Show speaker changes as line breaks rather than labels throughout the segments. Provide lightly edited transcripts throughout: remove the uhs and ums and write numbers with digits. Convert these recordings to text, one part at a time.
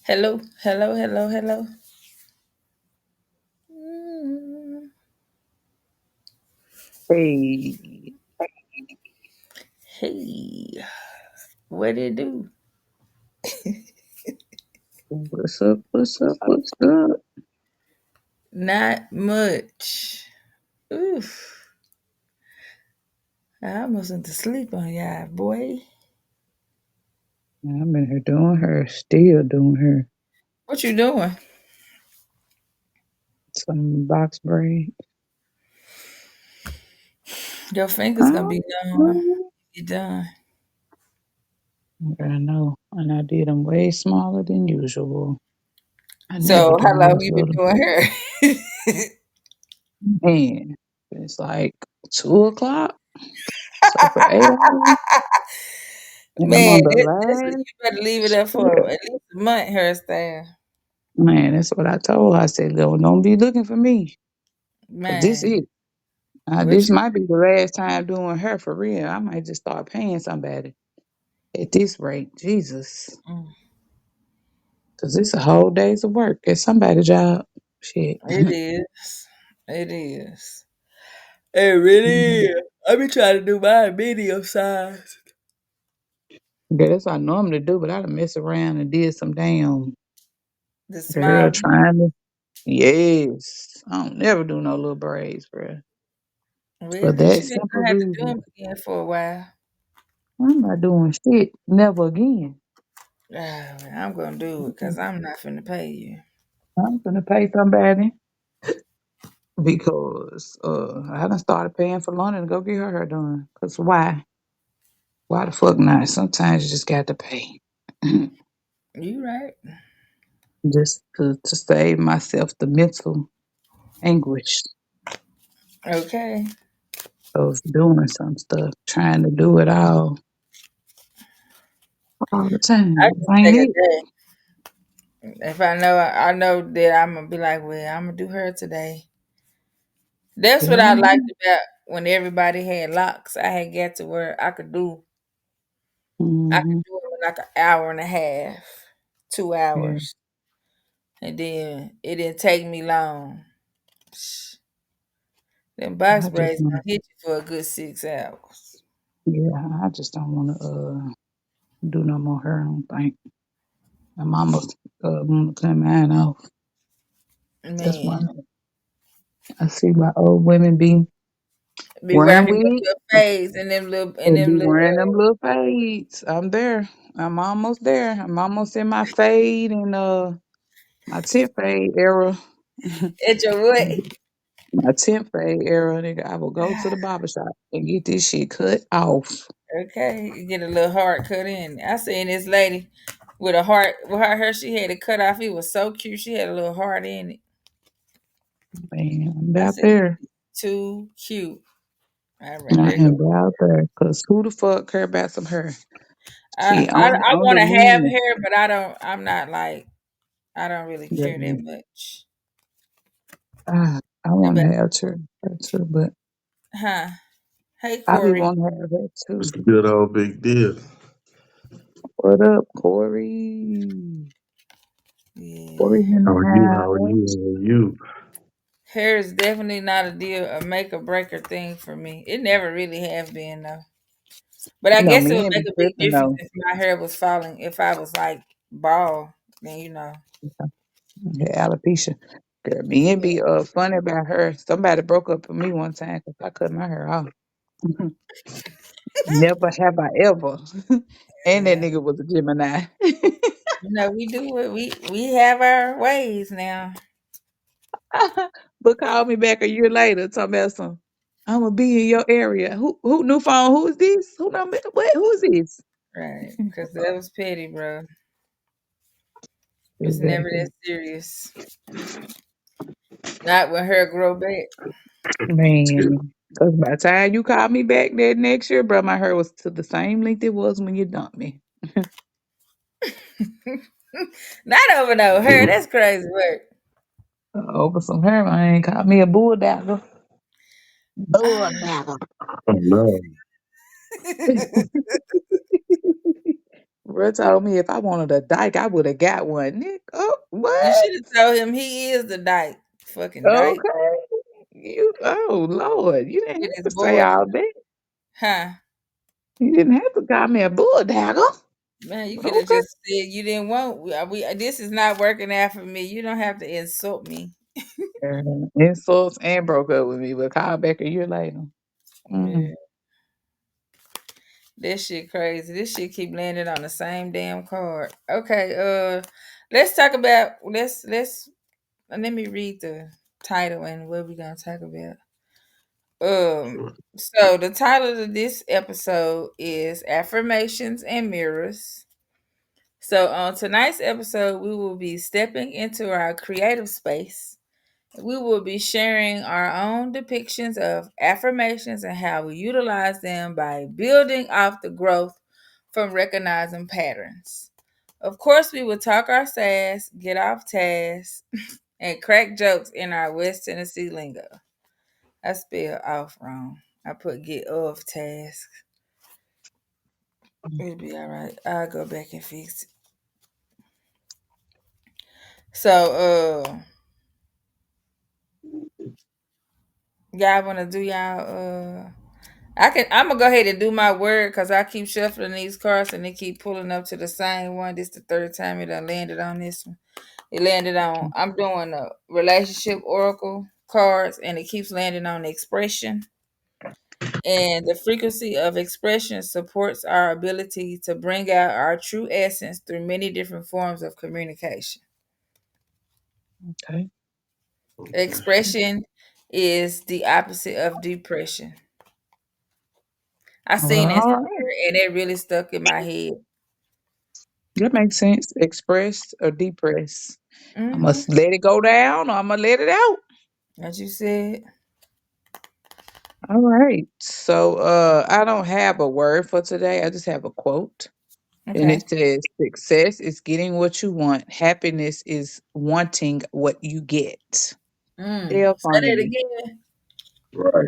Hello, hello, hello, hello. Mm.
Hey,
Hey, what it do?
what's up? What's up? What's up?
Not much. Oof. I almost went to sleep on y'all, boy.
I'm in here doing her, still doing her.
What you doing?
Some box braid.
Your fingers gonna
Oh,
be numb.
well,
You done.
I know. And I did them way smaller than usual. I never
So
do
how
them
long
this
you been
little.
doing hair?
Man, it's like 2 o'clock. So for 8 hours. And I'm
Man,
on the
you
last
better leave it up for
step.
at least a month hairstyle.
Man, that's what I told her. I said, don't be looking for me. Cause this
Man,
it.
what
This
you
might be the last time doing her for real. I might just start paying somebody. At this rate, Jesus,
mm,
because it's a whole day's of work at somebody's job. Shit.
it is. It is. It really
Mhm.
is. I be trying to do mine medium size.
Yeah, that's what I normally do, but I done mess around and did some damn
The
girl
smile.
trying to. Yes. I don't never do no little braids, bro. For
Well, but
that
you didn't
simple
have to do
reason.
them again for a while.
I'm not doing shit. Never again.
Ah, well, I'm gonna do it because I'm not finna pay you.
I'm gonna pay somebody because I done started paying for London to go get her hair done. Cause why? Why the fuck not? Sometimes you just got to pay.
You right?
Just to save myself the mental anguish
Okay.
of doing some stuff, trying to do it all the
I
time.
just
Ain't
take a
it?
day. If I know that I'm gonna be like, well, I'm gonna do her today. That's what I liked
Mhm.
about when everybody had locks. I had got to where I could
Mhm.
do it in like an hour and a half, two
Yeah,
hours, and then it didn't take me long. Psh, them box
I just
braids
want.
gonna hit you for a good 6 hours.
Yeah, I just don't want to do no more hair. I don't think my mama want to cut mine off. That's why
Man,
I see my old women be
be
wearing
rocking them
wigs
little fades and
and be
them little.
wearing them little fades. I'm there. I'm almost there. I'm almost in my fade and my tip fade era.
At your what?
My 10th grade era, nigga, I will go to the barber shop and get this shit cut off.
Okay, you get a little heart cut in. I seen this lady with a heart with her hair. She had it cut off. It was so cute. She had a little heart in it.
Man, I'm
I
out
said,
there.
too cute. All right,
I
there
am
go.
out there. Cause who the fuck care about some hair?
I
Shit,
I, I
on
want
the
to have
men.
hair, but I don't. I'm not like I don't really
Yeah,
care that much.
I want
But
to have hair too, but
huh? Hey
I be
Corey.
wanting to have hair too.
It's a good old big deal.
What up, Corey?
Yeah,
Corey's in
How
the
are you? How are
house.
you? How are you?
hair is definitely not a deal, a make or breaker thing for me. It never really have been though. But I
You know,
guess it would
men
make
be
a big
tripping
difference
though.
if my hair was falling. If I was like bald, then you know.
Yeah, alopecia. Girl, men be funny about her. Somebody broke up with me one time because I cut my hair off. Never have I ever. And that
Yeah.
nigga was a Gemini.
You know, we do it. We have our ways now.
But called me back a year later talking about some. I'm gonna be in your area. Who new phone? Who is this? Who number? What? Who is this?
Right. Because that was petty, bro. It's never that
Exactly.
serious. Not when her grow back.
Man. Cause by the time you called me back that next year, bro, my hair was to the same length it was when you dumped me.
Not over no hair. That's crazy work.
Over some hair, man. Called me a bulldagger.
Ah.
Bulldagger.
Oh no.
Cora told me if I wanted a dyke, I would have got one. Nick, oh,
You
what?
should have told him he is the dyke. Fucking dyke.
Okay. Oh Lord, you didn't
With
have
his
to say
boy.
all that.
Huh.
You didn't have to call me a bulldagger.
Man, you could have
Okay.
just said you didn't want this is not working out for me. You don't have to insult me.
Insults and broke up with me, but call back a year later.
Yeah.
Mm.
This shit crazy. This shit keep landing on the same damn card. Okay, let's talk about let's let me read the title and what we gonna talk about. So the title of this episode is Affirmations and Mirrors. So on tonight's episode, we will be stepping into our creative space. We will be sharing our own depictions of affirmations and how we utilize them by building off the growth from recognizing patterns. Of course, we will talk our sass, get off task, and crack jokes in our West Tennessee lingo. I spelled off wrong. I put get off task. It'll be all right. I'll go back and fix it. So, y'all want to do y'all I'm gonna go ahead and do my word because I keep shuffling these cards and they keep pulling up to the same one. This the third time it done landed on this one. It landed on I'm doing a relationship oracle cards and it keeps landing on expression. And the frequency of expression supports our ability to bring out our true essence through many different forms of communication.
Okay.
Expression is the opposite of depression. I seen that
All right.
somewhere and it really stuck in my head.
That makes sense. Express or depress. I
Mm-hmm.
must let it go down or I'm gonna let it out.
As you said.
All right. So I don't have a word for today. I just have a quote. And
Okay.
it says success is getting what you want. Happiness is wanting what you get. Dale
Say that
Carnegie.
again.
Right.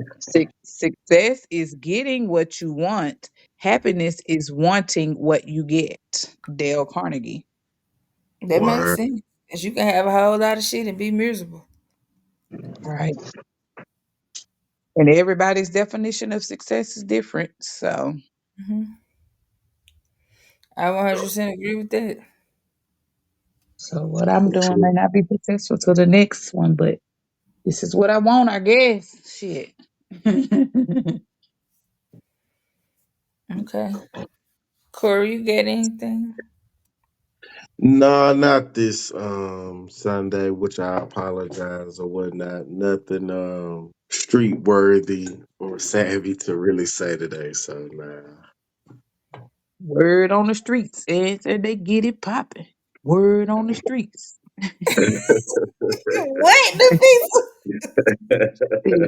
Success is getting what you want. Happiness is wanting what you get. Dale Carnegie.
That makes
Word.
sense. Cause you can have a whole lot of shit and be miserable.
Right. And everybody's definition of success is different. So
Hmm. I 100% agree with that.
what I'm
For
doing
sure.
may not be successful to the next one, but this is what I want, I guess. Shit.
Okay. Corey, you get anything?
Nah, not this Sunday, which I apologize or whatnot. Nothing street worthy or savvy to really say today. So nah.
Word on the streets. Said they get it popping. Word on the streets.
What the people?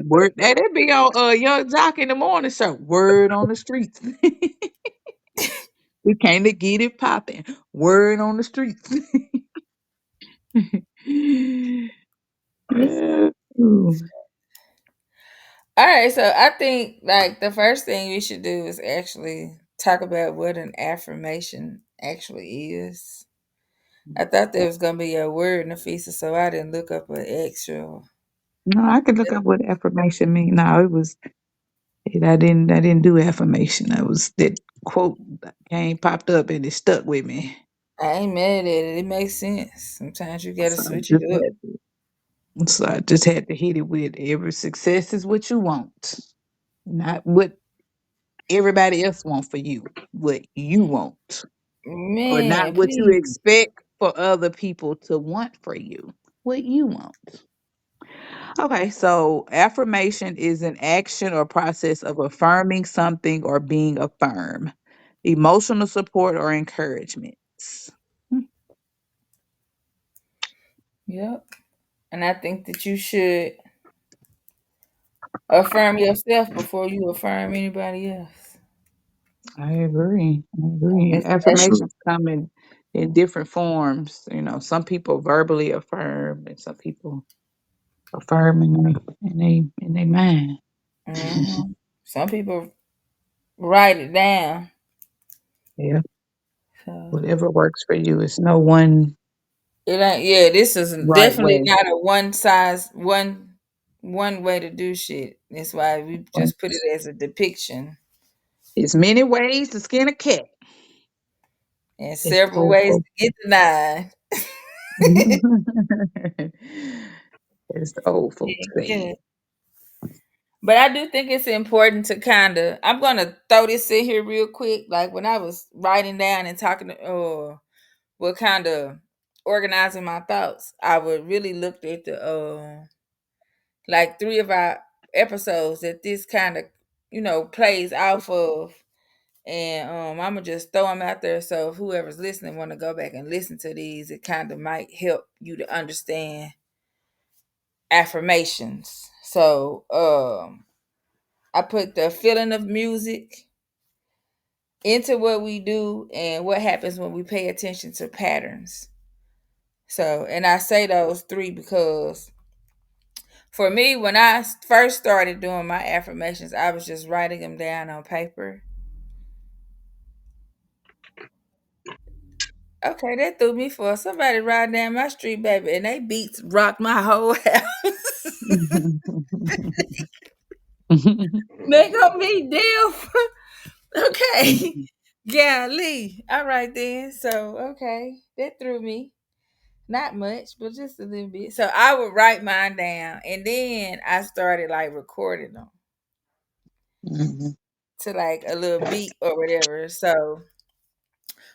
Word that be on Young Jock in the morning show. Word on the streets. We came to get it popping. Word on the streets. Yeah. Ooh.
All right, so I think like the first thing we should do is actually talk about what an affirmation actually is. I thought there was gonna be a word in the feast, so I didn't look up an extra.
No, I could look up what affirmation mean. No, it was I didn't do affirmation. I was that quote that came popped up and it stuck with me.
I ain't mad at it. It makes sense. Sometimes you gotta
So I
switch it
just
up.
had to hit it with every success is what you want. Not what everybody else want for you. What you want. Or not
Man,
what you
please.
expect for other people to want for you. What you want. Okay, so affirmation is an action or process of affirming something or being affirmed. Emotional support or encouragement. Hmm,
Yep. And I think that you should affirm yourself before you affirm anybody else.
I agree. I agree. And
For sure.
affirmations come in different forms. Some people verbally affirm and some people affirm in their mind.
Some people write it down.
Yeah.
So
Whatever works for you. It's no one
it ain't. Yeah, this is
right
definitely
way.
not a one way to do shit. That's why we just put it as a depiction
It's many ways to skin a cat.
and
It's
several
old
ways to
folks.
get denied.
It's the old folks
Yeah.
saying.
But I do think it's important to kind of. I'm gonna throw this in here real quick. Like when I was writing down and talking, what kind of organizing my thoughts, I would really look at the like three of our episodes that this kind of plays off of, and I'm gonna just throw them out there. So if whoever's listening want to go back and listen to these, it kind of might help you to understand affirmations. So I put the feeling of music into what we do and what happens when we pay attention to patterns. So, and I say those three because for me, when I first started doing my affirmations, I was just writing them down on paper. Okay, that threw me for somebody riding down my street, baby, and they beats rocked my whole house. Make up me deal. Okay. Golly. All right then. So okay. That threw me. Not much, but just a little bit. So I would write mine down and then I started like recording them
Mhm.
to like a little beat or whatever. So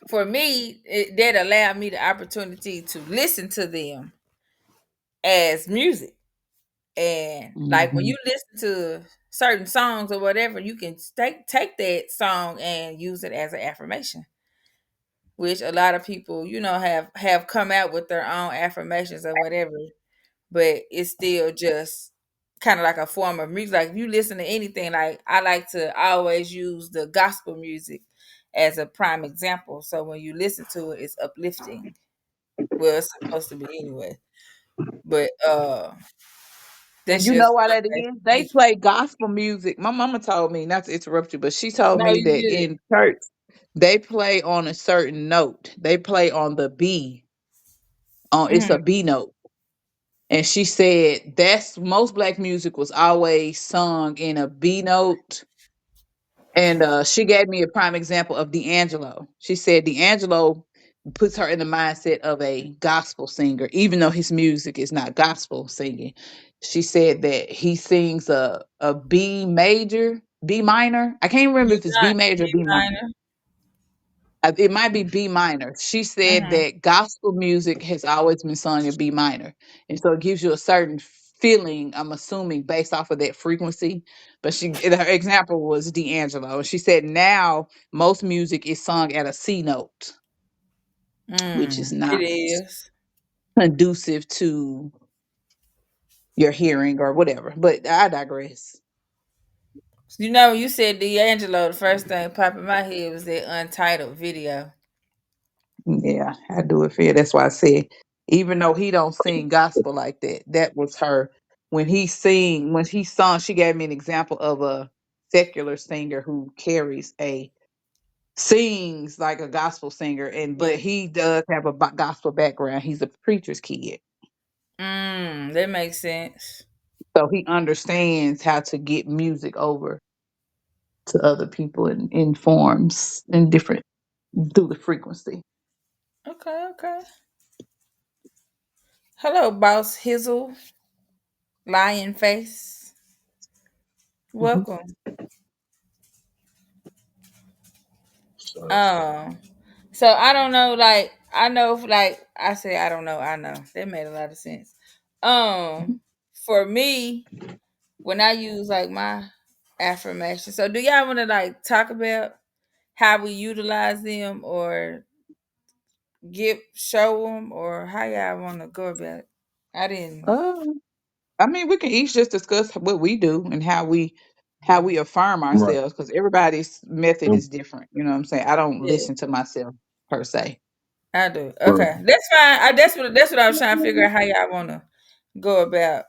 for me, that allowed me the opportunity to listen to them as music. And like when
Mhm.
you listen to certain songs or whatever, you can take that song and use it as an affirmation, which a lot of people, have come out with their own affirmations or whatever, but it's still just kind of like a form of music. Like if you listen to anything, like I like to always use the gospel music as a prime example. So when you listen to it, it's uplifting. Well, it's supposed to be anyway. But
And
that's
you
just
know why
one
that
thing
is?
for
They
me.
play gospel music. My mama told me, not to interrupt you, but she told
No,
me
you
that
good.
in church they play on a certain note. They play on the B. On it's a
Hmm.
B note. And she said that's most black music was always sung in a B note. And she gave me a prime example of D'Angelo. She said D'Angelo puts her in the mindset of a gospel singer, even though his music is not gospel singing. She said that he sings a B major, B minor. I can't remember if it's B major or
B
B minor.
minor.
It might be B minor. She said
Hmm.
that gospel music has always been sung in B minor. And so it gives you a certain feeling, I'm assuming, based off of that frequency. But her example was D'Angelo. She said now most music is sung at a C note, which is
It
not
is.
conducive to your hearing or whatever. But I digress.
When you said D'Angelo, the first thing popped in my head was that Untitled video.
Yeah, I do it fair. That's why I said, even though he don't sing gospel like that, that was her. When he sung, she gave me an example of a secular singer who sings like a gospel singer, but
Yeah.
he does have a gospel background. He's a preacher's kid,
That makes sense.
so he understands how to get music over to other people in forms and different through the frequency.
Okay, okay. Hello, boss Hizzle, lion face.
Mhm.
Welcome.
So,
Um, so I don't know, like I know, like I say, I don't know, I know. That made a lot of sense. For me, when I use like my affirmation, so do y'all want to like talk about how we utilize them, or show them, or how y'all want to go about it? I didn't.
Uh, I mean, we can each just discuss what we do and how we affirm
right.
ourselves because everybody's method is different. You know what I'm saying? I don't
Yeah,
listen to myself per se.
I do.
Right.
Okay, that's fine. That's what I was trying to figure out how y'all want to go about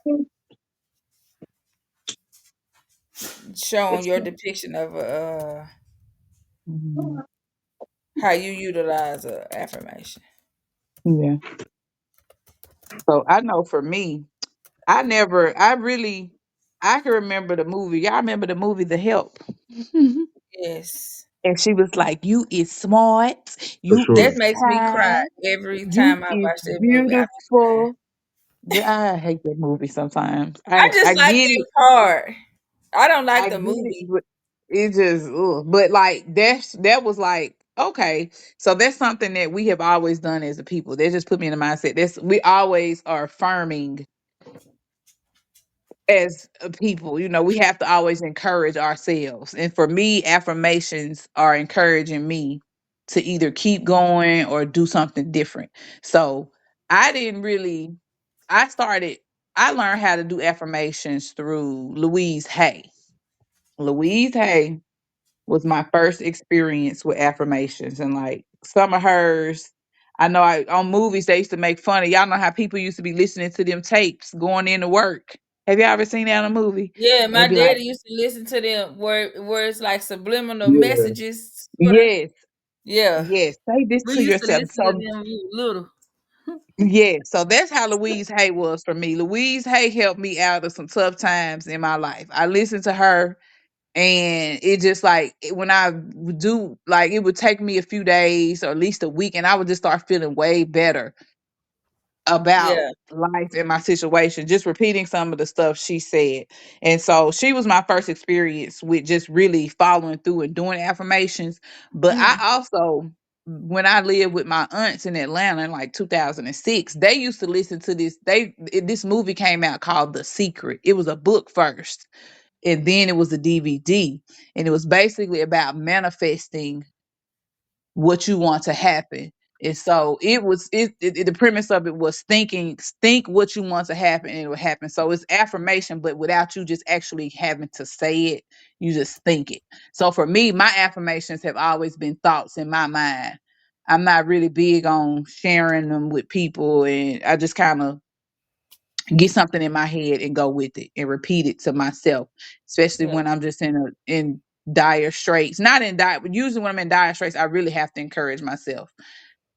showing your depiction of a.
Mhm.
how you utilize a affirmation.
Yeah. So I know for me, I never, I really, I can remember the movie. Y'all remember the movie The Help?
Yes.
And she was like, "You is smart,
For
you
That
sure.
is
makes me cry
kind,
every
you
time I
is
watch that movie. I be crying.
beautiful." Girl, I hate that movie sometimes.
I
I
just like
get
that
it.
part. I don't like
I
the
get it,
movie.
but it just ugh. But like that was like, okay. So that's something that we have always done as a people. That just put me in the mindset. That's we always are affirming as a people. We have to always encourage ourselves. And for me, affirmations are encouraging me to either keep going or do something different. So I didn't really I started I learned how to do affirmations through Louise Hay. Louise Hay was my first experience with affirmations, and like some of hers, I know on movies they used to make fun of. Y'all know how people used to be listening to them tapes going into work. Have you ever seen that on a movie?
Yeah,
And
my
it'd be like,
daddy used to listen to them where it's like subliminal
Yeah.
messages, sort of.
yes,
Yeah,
yes, say this
we
to
used to
yourself.
listen to
So
them when we were little.
yeah, so that's how Louise Hay was for me. Louise Hay helped me out of some tough times in my life. I listened to her, and it just like when I would do, like, it would take me a few days or at least a week, and I would just start feeling way better about
Yeah.
life and my situation, just repeating some of the stuff she said. And so she was my first experience with just really following through and doing affirmations. But I
Hmm.
also, when I lived with my aunts in Atlanta in like 2006, they used to listen to this movie came out called The Secret. It was a book first, and then it was a DVD, and it was basically about manifesting what you want to happen. And so the premise of it was think what you want to happen and it will happen. So it's affirmation, but without you just actually having to say it, you just think it. So for me, my affirmations have always been thoughts in my mind. I'm not really big on sharing them with people, and I just kind of get something in my head and go with it and repeat it to myself, especially
Yeah.
when I'm just in dire straits. Not in dire, but usually when I'm in dire straits, I really have to encourage myself.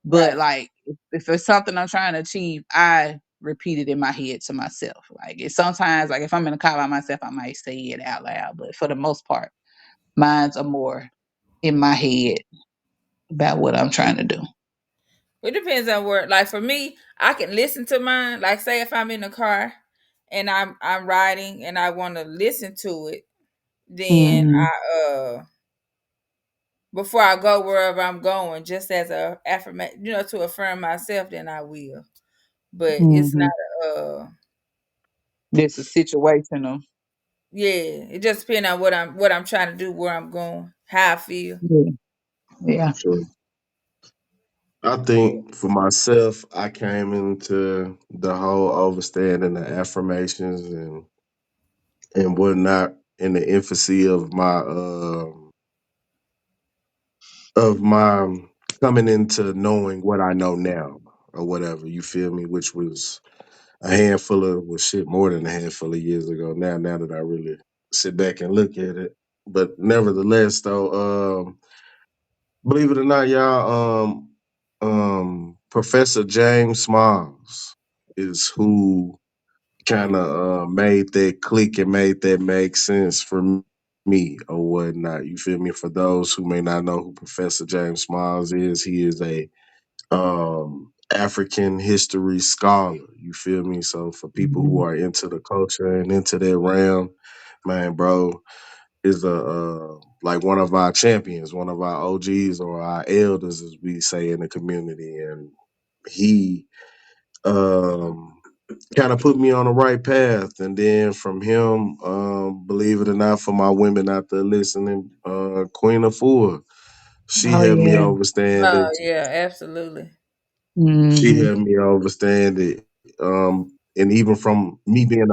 But
Right.
like if it's something I'm trying to achieve, I repeat it in my head to myself. Like it's sometimes like if I'm in a car by myself, I might say it out loud. But for the most part, mine's are more in my head about what I'm trying to do.
It depends on where. Like for me, I can listen to mine. Like say if I'm in the car and I'm riding and I want to listen to it, then
Hmm.
before I go wherever I'm going, just as a affirmation, to affirm myself, then I will. But it's
Hmm.
not
This is situational.
yeah, it just depends on what I'm trying to do, where I'm going, how I feel.
Yeah. Yeah.
For sure. I think for myself, I came into the whole overstanding the affirmations and whatnot in the infancy of my coming into knowing what I know now or whatever. You feel me? Which was a handful of well shit more than a handful of years ago. Now that I really sit back and look at it, but nevertheless, though, believe it or not, y'all, Professor James Smiles is who kind of made that click and made that make sense for me or whatnot. You feel me? For those who may not know who Professor James Smiles is, he is a African history scholar. You feel me? So for people who
Mhm.
are into the culture and into that realm, man, bro, is a like one of our champions, one of our OGs or our elders, as we say in the community, and he um kind of put me on the right path. And then from him, believe it or not, for my women out there listening, Queen Afua, she
Oh
helped me
yeah.
understand
Oh
it.
yeah, absolutely.
She
Hmm.
helped me understand it. And even from me being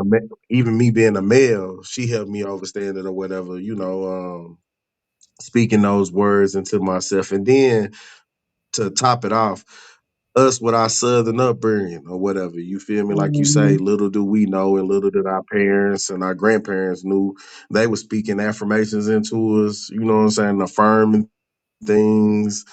even me being a male, she helped me understand it or whatever, speaking those words into myself. And then to top it off, us with our southern upbringing or whatever, you feel me? Like you say,
Hmm.
little do we know, and little did our parents and our grandparents knew they were speaking affirmations into us, you know what I'm saying, affirming things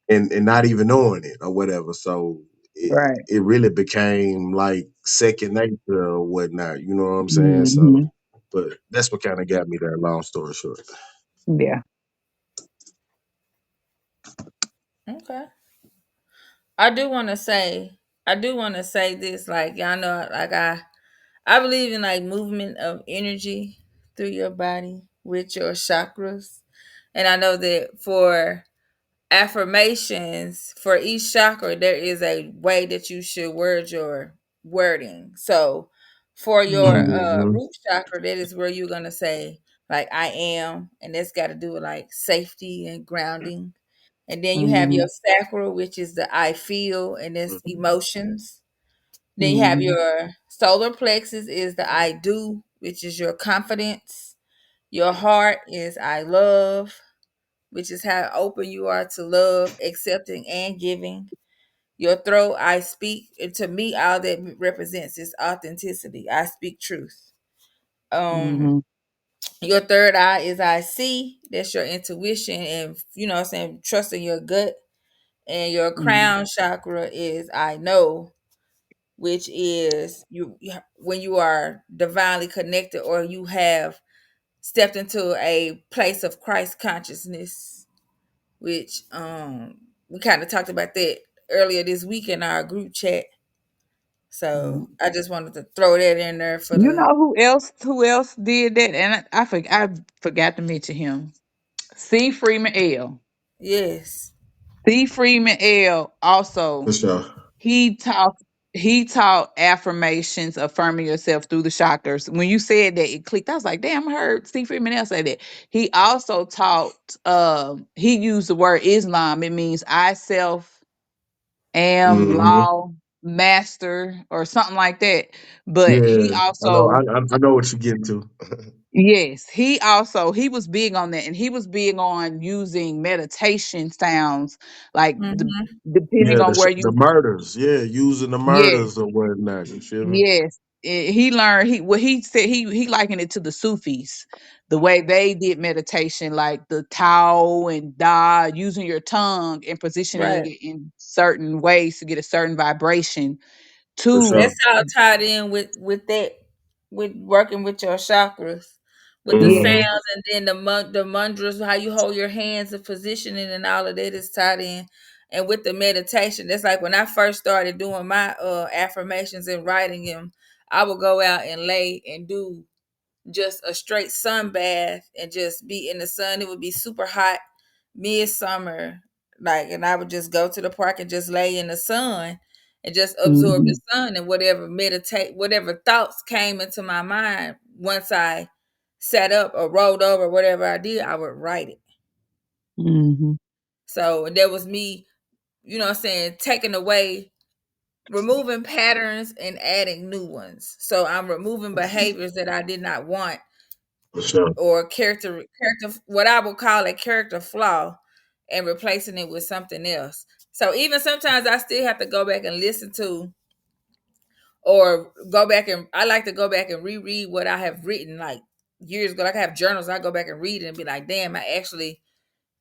and not even knowing it or whatever. So
Right.
it really became like second nature or whatnot. You know what I'm saying? So,
Hmm.
but that's what kind of got me there. Long story short.
Yeah.
Okay. I do want to say, I do want to say this. Like y'all know, like I believe in like movement of energy through your body with your chakras, and I know that for affirmations for each chakra there is a way that you should word your wording. So for your
Hmm.
Hmm.
root chakra, that is where you're gonna say like I am, and that's got to do with like safety and grounding. And then you have your
Hmm.
sacral, which is the I feel, and it's emotions. Then you have
Hmm.
your solar plexus is the I do, which is your confidence. Your heart is I love, which is how open you are to love, accepting, and giving. Your throat, I speak. And to me, all that represents is authenticity. I speak truth. Um,
Hmm.
your third eye is I see. That's your intuition and what I'm saying, trusting your gut. And your
Hmm.
crown chakra is I know, which is when you are divinely connected or you have stepped into a place of Christ consciousness, which we kind of talked about that earlier this week in our group chat. So I just wanted to throw that in there for
You
the
know who else did that? And I forgot to mention him. C. Freeman L.
yes.
C. Freeman L.
For
Also,
sure.
he taught he taught affirmations, affirming yourself through the chakras. When you said that, it clicked. I was like, damn, I heard C. Freeman L say that. He also taught. He used the word Islam. It means I self am
Hmm.
law master or something like that. But he
Yeah, I know.
also,
I know what you're getting to.
yes, he was big on that, and he was big on using meditation sounds, like
Hmm.
depending
Yeah,
on where
the
you.
murders. Yeah, using the
Yes,
murders or whatnot. You feel me?
yes. He learned he said he likened it to the Sufis, the way they did meditation, like the Tao and Da, using your tongue and positioning
Right.
it in certain ways to get a certain vibration
For
to.
sure.
That's all tied in with that, with working with your chakras, with the
Yes.
Hmm.
sounds, and then the mantras, how you hold your hands, the positioning, and all of that is tied in. And with the meditation, that's like when I first started doing my affirmations and writing them, I would go out and lay and do just a straight sun bath and just be in the sun. It would be super hot, midsummer, like, and I would just go to the park and just lay in the sun and just absorb the
Hmm.
sun, and whatever meditate, whatever thoughts came into my mind once I sat up or rolled over, whatever I did, I would write it.
Hmm.
So that was me, what I'm saying, taking away, removing patterns and adding new ones. So I'm removing behaviors that I did not want,
For sure.
or character, what I would call a character flaw, and replacing it with something else. So even sometimes I still have to go back and listen to, or go back, and I like to go back and reread what I have written like years ago. Like I have journals, I go back and read it and be like, damn, I actually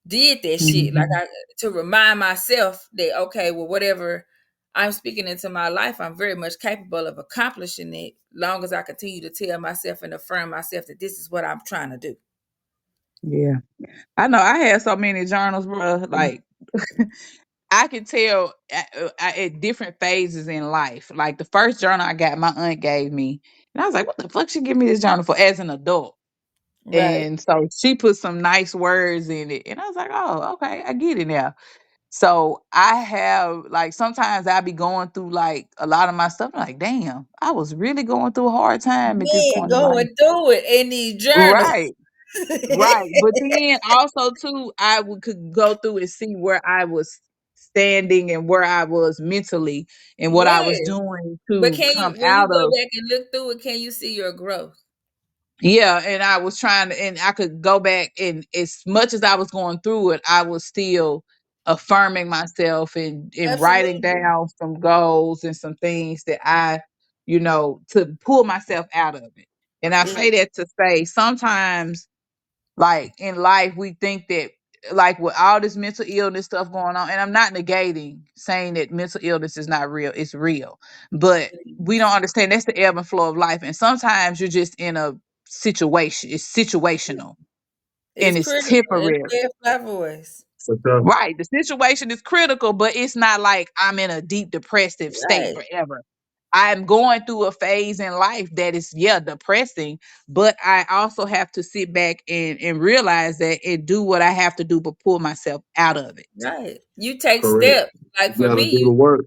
did that shit. Like
Hmm.
I, to remind myself that okay, well, whatever I'm speaking into my life, I'm very much capable of accomplishing it, long as I continue to tell myself and affirm myself that this is what I'm trying to do.
Yeah. I know I had so many journals, bro. Like I could tell at different phases in life. Like the first journal I got, my aunt gave me, and I was like, "What the fuck she give me this journal for?" As an adult,
Right.
and so she put some nice words in it, and I was like, "Oh, okay, I get it now." So I have like sometimes I be going through like a lot of my stuff. I'm like, damn, I was really going through a hard time at this
Man,
point in
go
life.
and do it in these journals.
Right. Right, but then also too, could go through and see where I was standing and where I was mentally and what I was
Yes.
doing
But
to
can
come
you, when you
out
go
of.
back and look through it, can you see your growth?
Yeah, and I was trying to, and I could go back, and as much as I was going through it, I was still affirming myself and writing
Absolutely.
down some goals and some things that to pull myself out of it. And I
Yeah.
say that to say sometimes, like in life, we think that. like with all this mental illness stuff going on, and I'm not negating saying that mental illness is not real. It's real. But we don't understand that's the ebb and flow of life. And sometimes you're just in a situation. It's situational and
It's
it's
critical and
temporary.
play a fly voice.
For sure.
Right. The situation is critical, but it's not like I'm in a deep depressive state
Right,
forever. I'm going through a phase in life that is, yeah, depressing, but I also have to sit back and realize that and do what I have to do to pull myself out of it.
right. You take
Correct.
steps. Like
You
for
gotta
me,
do the work.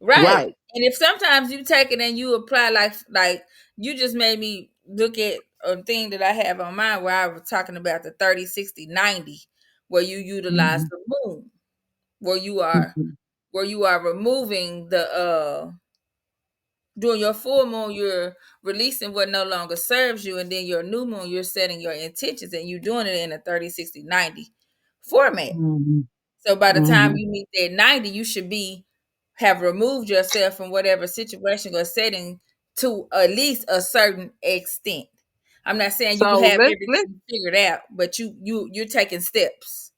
right.
Right.
And if sometimes you take it and you apply like you just made me look at a thing that I have on mine where I was talking about the 30, 60, 90, where you utilize
Mhm.
the moon, where you are
Mhm.
removing the during your full moon, you're releasing what no longer serves you, and then your new moon, you're setting your intentions and you're doing it in a 30, 60, 90 format.
Mhm.
So by the time
Mhm.
you meet that 90, you should be have removed yourself from whatever situation or setting to at least a certain extent. I'm not saying you
So
have
let's
everything figured out, but you're taking steps.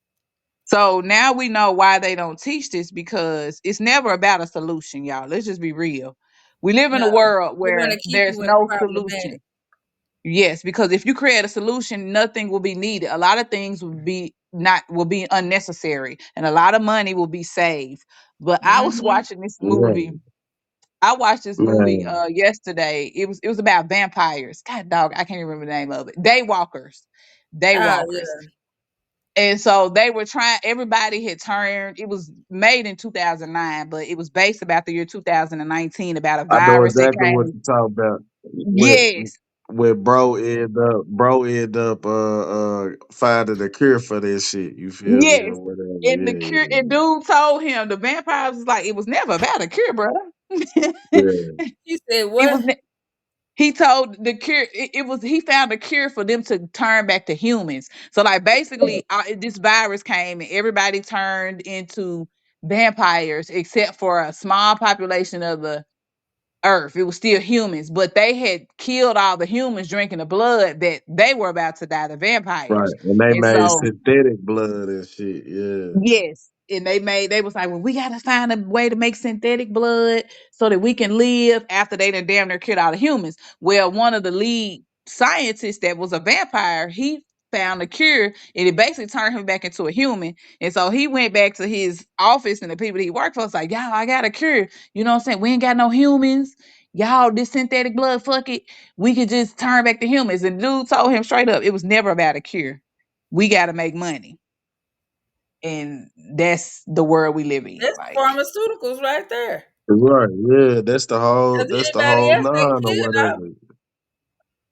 so now we know why they don't teach this because it's never about a solution, y'all. Let's just be real. We live in
No,
a world
they want
where
to keep
there's
you in
no
problematic.
solution. Yes, because if you create a solution, nothing will be needed. A lot of things will be unnecessary and a lot of money will be saved. But I was
Hmm.
watching this movie.
Right.
I watched this movie
Man.
yesterday. It was about vampires. God dog, I can't even remember the name of it. Daywalkers.
Oh
Daywalkers.
yeah.
And so they were trying, everybody had turned, it was made in 2009, but it was based about the year 2019 about a
I know
virus that
exactly what
came.
you're talking about. With
Yes.
with bro end up finding a cure for this shit. You feel me or
Yes.
whatever.
And the cure, and
Yeah,
dude told him the vampires was like, it was never about a cure, bro.
yeah,
He said
It
what?
was he told the cure it was he found a cure for them to turn back to humans. So like basically this virus came and everybody turned into vampires except for a small population of the earth. It was still humans, but they had killed all the humans drinking the blood that they were about to die, the
right.
vampires.
And they
And
made
so
synthetic blood and shit. Yeah,
yes. And they was like, well, we gotta find a way to make synthetic blood so that we can live after they done damn near killed all the humans. Well, one of the lead scientists that was a vampire, he found a cure and it basically turned him back into a human. And so he went back to his office and the people that he worked for was like, y'all, I got a cure. You know what I'm saying? We ain't got no humans. Y'all, this synthetic blood, fuck it. We could just turn back to humans. And dude told him straight up, it was never about a cure. We gotta make money, and that's the world we live in.
That's
Like,
pharmaceuticals right there.
right. Yeah,
Because
that's the
anybody
whole
else they
nine or
killed off.
whatever.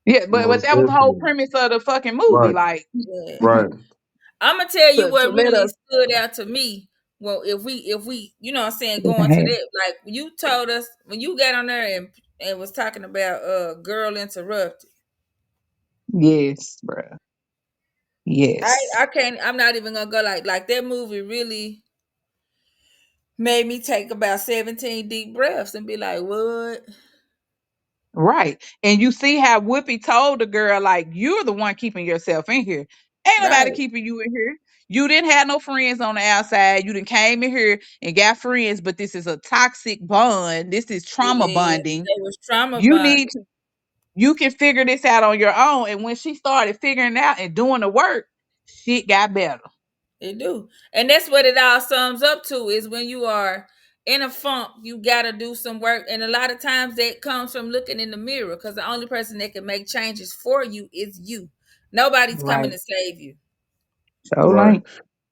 yeah, but
Most
that was the whole
definitely.
premise of the fucking movie.
Right,
Like,
Yeah.
right.
I'm gonna tell you
to
what
let
really
us.
stood out to me. Well, if we you know what I'm saying
Let the
going to
hand.
that, like you told us when you got on there and was talking about girl interrupted.
Yes, bruh.
I
Yes.
I can't. I'm not even gonna go like that movie really made me take about 17 deep breaths and be like, what?
Right. And you see how Whoopi told the girl, like, you're the one keeping yourself in here. Ain't nobody
Right.
keeping you in here. You didn't have no friends on the outside. You didn't came in here and got friends, but this is a toxic bond. This is
It
trauma
is.
bonding.
It was trauma
You
bonding.
need to you can figure this out on your own. And when she started figuring it out and doing the work, shit got better.
It do. And that's what it all sums up to is when you are in a funk, you gotta do some work. And a lot of times that comes from looking in the mirror because the only person that can make changes for you is you. Nobody's coming
Right.
to save you.
So
Right.
like,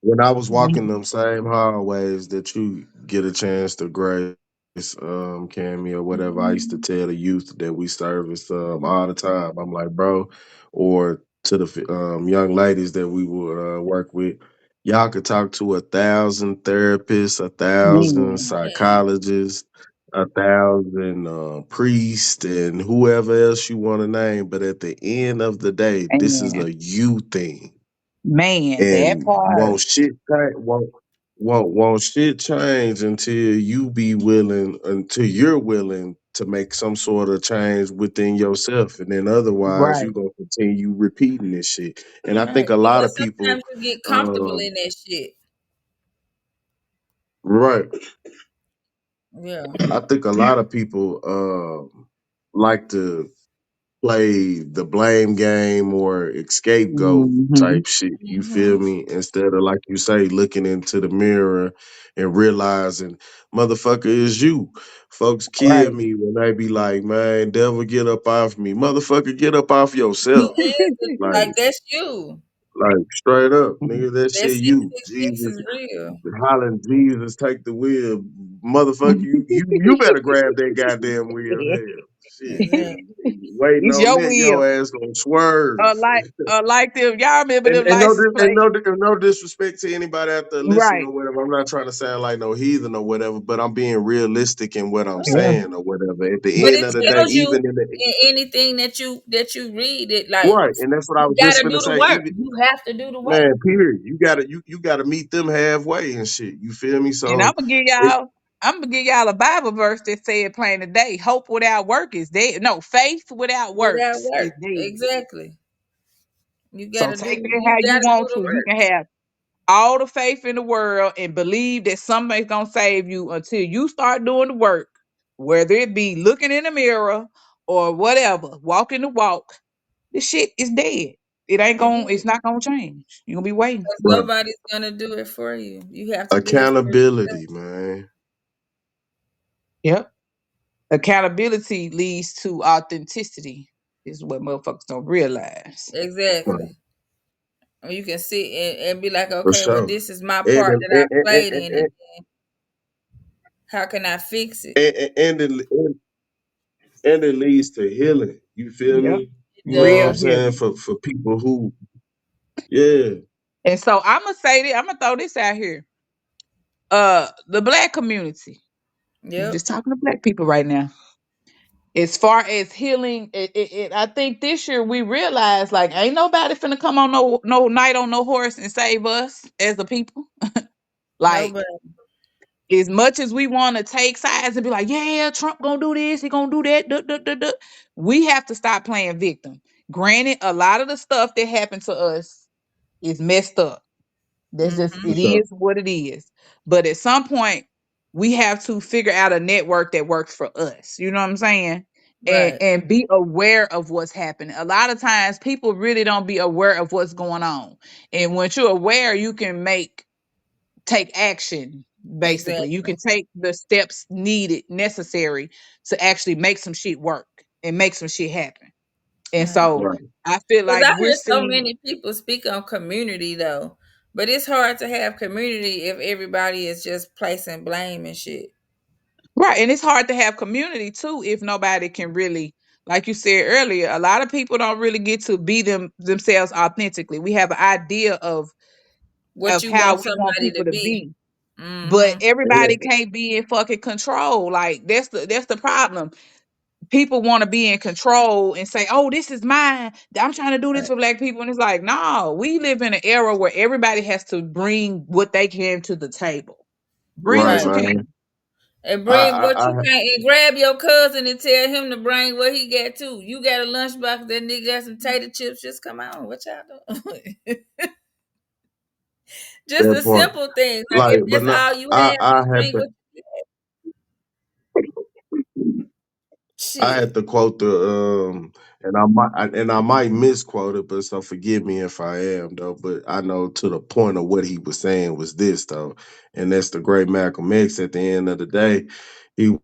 When I was walking
mhm.
them same hallways that you get a chance to grace, Cammy or whatever, I used to tell the youth that we service all the time. I'm like, bro, or to the young ladies that we would work with, y'all could talk to 1,000 therapists, 1,000
Man,
Man,
psychologists, 1,000 priests, and whoever else you want to name. But at the end of the day, this is
man,
a you thing
man, that
and
part.
won't shit change until you're willing to make some sort of change within yourself, and then otherwise
Right.
you gonna continue repeating this shit. And I
Right.
think a lot
Because
of people,
sometimes you get comfortable
um,
in that shit.
right?
Yeah.
I think a lot of people like to play the blame game or scapegoat
Hmm.
type shit. You feel
Hmm.
me? Instead of, like you say, looking into the mirror and realizing, motherfucker, is you. Folks kill
Right.
me when they be like, man, devil, get up off me. Motherfucker, get up off yourself. Like,
Like that's you.
straight up, nigga, that
That
shit you.
666
Jesus,
is real.
hollering, Jesus, take the wheel. Motherfucker, you better grab that goddamn wheel. Hell, shit, nigga.
Exactly.
Waiting
It's
on
your
that,
will.
your ass gonna swerve.
Like them. Y'all remember them
And no,
license plates?
no disrespect to anybody out there listening
Right.
or whatever. I'm not trying to sound like no heathen or whatever, but I'm being realistic in what I'm
Yeah.
saying or whatever. At the
But
end
it
of the day,
tells you
even in the
in anything that you read it like
right, and that's what I
you
was just
gotta
gonna
do the
say.
work.
Even
You have to do the work.
man, period. You gotta meet them halfway and shit. You feel me?
And
So
I'm gonna give y'all a Bible verse that said plain today. Hope without work is dead. No, faith without
Without
works is
work.
dead.
Exactly. You
So
gotta
take
do
that
you
how you
gotta do
want
the
to. You
work.
can have all the faith in the world and believe that somebody's gonna save you until you start doing the work, whether it be looking in the mirror or whatever, walking the walk. This shit is dead.
It
It's
is.
not gonna change. You're gonna be waiting.
Because
right.
nobody's gonna do it for you. You have to do it for yourself.
Accountability, man.
Yep. Accountability leads to authenticity, is what motherfuckers don't realize.
Right.
Exactly. Or you can sit and be like,
For
okay, well,
sure.
this is my
And
part that I played in it. How can I fix it?
and it leads to healing. You feel
Yep.
me?
It
You know what
Real
I'm
does.
saying?
healing.
For people who, yeah,
And so I'm gonna say this, I'm gonna throw this out here. The black community. We're
Yep.
just talking to black people right now. As far as healing, I think this year we realized like ain't nobody finna come on no night on no horse and save us as a people.
Nobody.
Like as much as we want to take sides and be like, yeah, Trump gonna do this, he gonna do that, duh, duh, duh, duh, we have to stop playing victim. Granted, a lot of the stuff that happened to us is messed up. That's just
for
Hmm.
it
sure.
is what it is. But at some point, we have to figure out a network that works for us. You know what I'm saying? And
Right.
and be aware of what's happening. A lot of times people really don't be aware of what's going on. And once you're aware, you can take action. Basically, you
Exactly.
can take the steps needed necessary to actually make some shit work and make some shit happen. And
Right.
so
Right.
I feel
Because
like
I
we're
hear so
seeing
many people speak on community though. But it's hard to have community if everybody is just placing blame and shit.
right, and it's hard to have community too if nobody can really, like you said earlier, a lot of people don't really get to be themselves authentically. We have an idea
What
of
you
how
want
we want
somebody to
people to
be.
be, but
Hmm.
everybody
And,
can't be in fucking control. Like that's the problem. People want to be in control and say, "Oh, this is mine. I'm trying to do this
Right.
for black people," and it's like, no, we live in an era where everybody has to bring what they can to the table. Bring
right,
what
Right.
you
man.
can.
And bring
I,
what
I,
you
I
can and grab your cousin and tell him to bring what he got too. You got a lunchbox, that nigga got some tater chips. Just come on. What y'all doing? Just
that
a
part.
simple thing. Like
Like,
if
but
that's
no,
all you have,
I
just
had
bring
to
what you got.
I had
Shit.
to quote and I might misquote it, but so forgive me if I am though. But I know to the point of what he was saying was this though, and that's the great Malcolm X. At the end of the day, he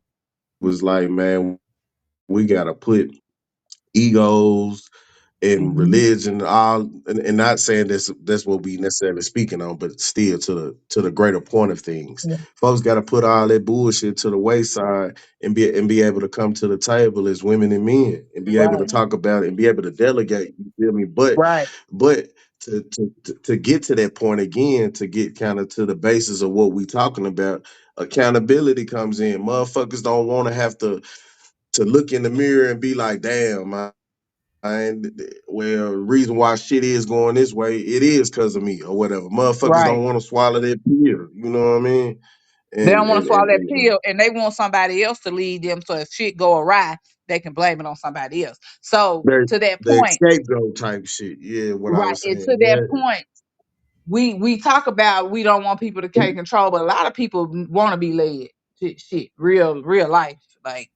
was like, man, we gotta put egos and
Mhm.
religion, all, and not saying that's what we necessarily speaking on, but still to the greater point of things.
Yeah.
Folks got to put all that bullshit to the wayside and be able to come to the table as women and men and be able to
Right,
talk about it and be able to delegate. You feel me?
right,
But to get to that point again, to get kind of to the basis of what we talking about, accountability comes in. Motherfuckers don't want to have to look in the mirror and be like, damn, and well, the reason why shit is going this way, it is because of me or whatever. Motherfuckers
right.
don't want to swallow that pill. You know what I mean?
They don't
and
want to
and
swallow
and,
that
and
pill, and they want somebody else to lead them. So if shit go awry, they can blame it on somebody else. So
they
to that
they
point,
scapegoat type shit. Yeah, what I
right,
was
and
saying.
to that
Yeah.
point, we talk about we don't want people to take control, but a lot of people want to be led. Shit, real life, like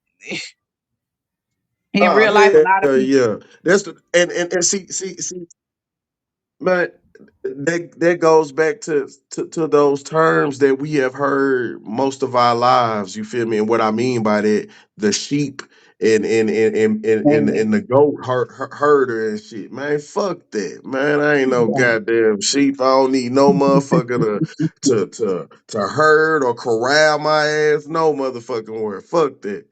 in
Oh
real life, a lot of
yeah,
people.
yeah. That's the and see, but that goes back to those terms that we have heard most of our lives. You feel me? And what I mean by that, the sheep
Man,
and the goat herder and shit. Man, fuck that. Man, I ain't no goddamn sheep. I don't need no motherfucker to herd or corral my ass. No motherfucking word. Fuck that.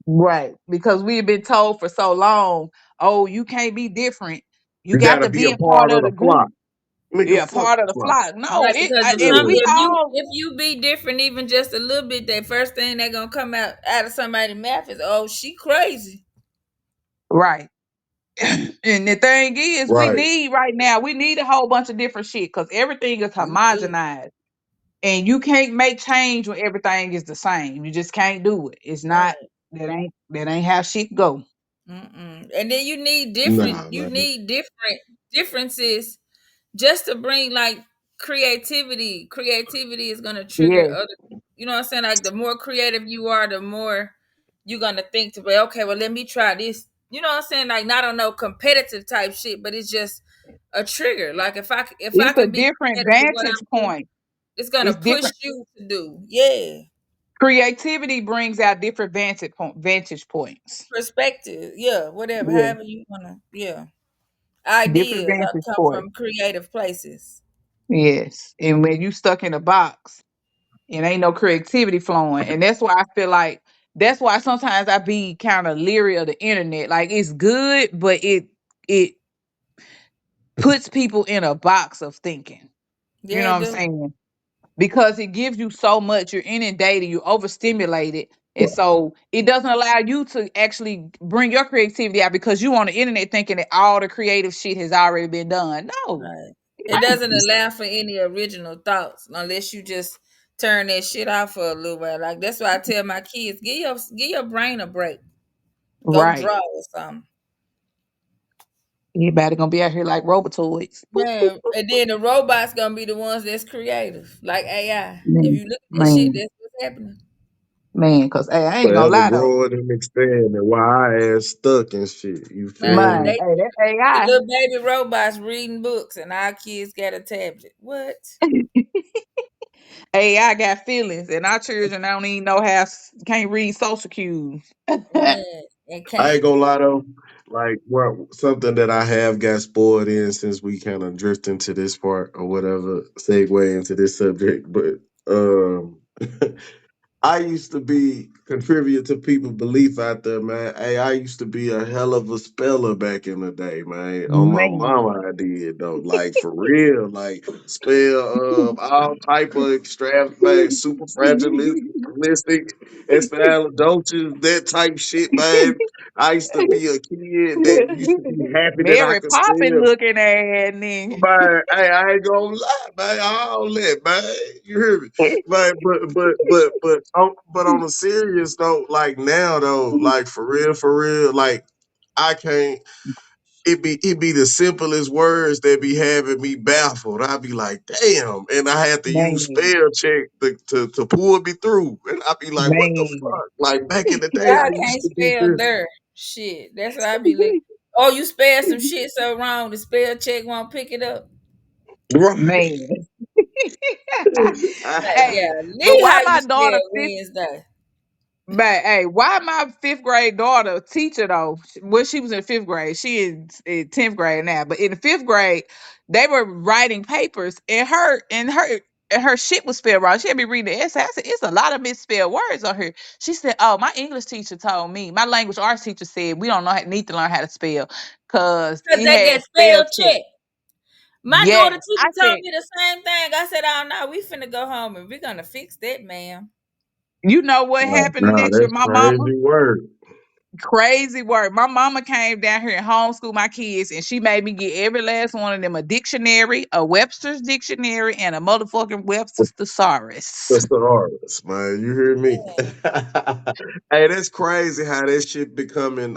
right, because we've been told for so long, oh, you can't be different. You
You
got
gotta
to
be
be
a
a part
part of
of
the
the
flock.
group.
Nigga,
Yeah,
fuck
part
the
of the
flock.
flock. No,
Right, because if
if
some
we
Yeah.
all
if you be different even just a little bit, that first thing that gonna come out of somebody's mouth is, "Oh, she crazy."
right. And the thing is, we
Right.
need right now, we need a whole bunch of different shit because everything is
We do.
homogenized. And you can't make change when everything is the same. You just can't do it. It's not
Right.
that ain't how shit go.
Mm-mm. And then
Nah,
you
man.
need different differences just to bring like creativity. Creativity is gonna trigger
Yeah.
other. You know what I'm saying? Like the more creative you are, the more you're gonna think to be okay. Well, let me try this. You know what I'm saying? Like not on no competitive type shit, but it's just a trigger. Like if I
It's a
can be
different
creative with what
vantage
I'm doing,
point.
it's gonna
It's
push
different.
you to do. Yeah.
Creativity brings out different vantage points.
Perspective. Yeah. Whatever.
Yeah.
However you wanna. Yeah.
Different
Ideas
vantage
come
point.
from creative places.
Yes. And when you stuck in a box and ain't no creativity flowing. And that's why I feel like that's why sometimes I be kind of leery of the internet. Like it's good, but it puts people in a box of thinking. You
Yeah,
know
it
what I'm
do.
saying? Because it gives you so much, you're inundated, you're overstimulated. And so it doesn't allow you to actually bring your creativity out because you on the internet thinking that all the creative shit has already been done. No,
Right.
it
It
ain't.
doesn't allow for any original thoughts unless you just turn that shit off for a little while. Like that's why I tell my kids, give your brain a break. Go
Right.
draw or something.
Everybody gonna be out here like robotoids. Boop, boop,
Man,
boop.
and then the robots gonna be the ones that's creative, like AI. If
Man,
you look at that shit,
man,
that's what's happening.
man, cause hey, I ain't gonna
Forever
lie though.
growing and expanding while I ass stuck and shit. You feel
Man,
Man,
me?
they
hey, that
the
AI.
little baby robots reading books and our kids got a tablet. What?
AI got feelings, and our children don't even know can't read social cues.
Man, and
I
can't.
ain't gonna lie though. Like well, something that I have got spoiled in since we kind of drift into this part or whatever, segue into this subject. But I used to be contribute to people belief out there, man. Hey, I used to be a hell of a speller back in the day, man. On my
Man,
mama, I did though, like for real, like spell all type of extravagant, super fragilistic, expialidocious, that type shit, man. I used to be a kid that used to be happy that I
Mary
could
Poppins
spell.
looking at nigga.
Man, hey, I ain't gonna lie, man. All that, man. You hear me? Man, but on a serious note, like now though, like for real, like I can't. It be the simplest words that be having me baffled. I be like, damn, and I had to use
Man,
spell check to pull me through, and I be like, what the
man.
fuck? Like back in the day, I
I
used
can't
to be
spell
this.
there. Shit. That's what I be like. Oh, you spelled some shit so wrong, the spell check won't pick it up.
Right.
Man.
Like,
I,
Hey,
yeah,
but
leave
why
how you
my daughter
spell Wednesday.
But hey, why my fifth grade daughter teacher though? When she was in fifth grade, she is in 10th grade now. But in the fifth grade, they were writing papers, and her shit was spelled wrong. She'd be reading the essay. I said, "It's a lot of misspelled words on here." She said, "Oh, my English teacher told me. My language arts teacher said we don't need to learn how to spell because
Cause
it
they
had
get
spell
spell
check."
check. My daughter
Yes, I
teacher told
said,
me the same thing. I said, "Oh no, we finna go home and we're gonna fix that, ma'am."
"You know what
oh,
happened the
nah,
next year?
that's
My mama,
crazy word.
Crazy work. My mama came down here and homeschooled my kids, and she made me get every last one of them a dictionary, a Webster's dictionary, and a motherfucking Webster's thesaurus.
That's the artist, man. You hear me? Hey, that's crazy how that shit becoming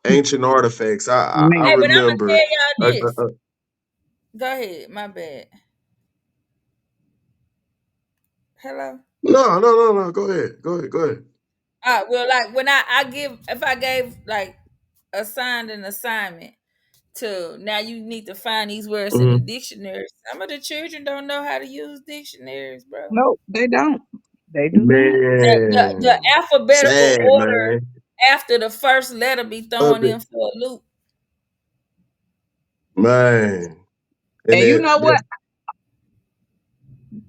ancient artifacts. I
Hey,
Man.
but I'm gonna
remember.
tell
Uh,
y'all
uh,
this.
uh,
Go ahead, my bad. Hello.
no. Go ahead. Go ahead. Go ahead.
Well, like when I give, if I gave like assigned an assignment to now, you need to find these words in the
Hmm.
dictionary. Some of the children don't know how to use dictionaries, bro.
No, they don't. They do not.
The
Man,
alphabetical
sad
order
man.
after the first letter be
Up
thrown
it,
in for a loop.
man. And
And you
then,
know what?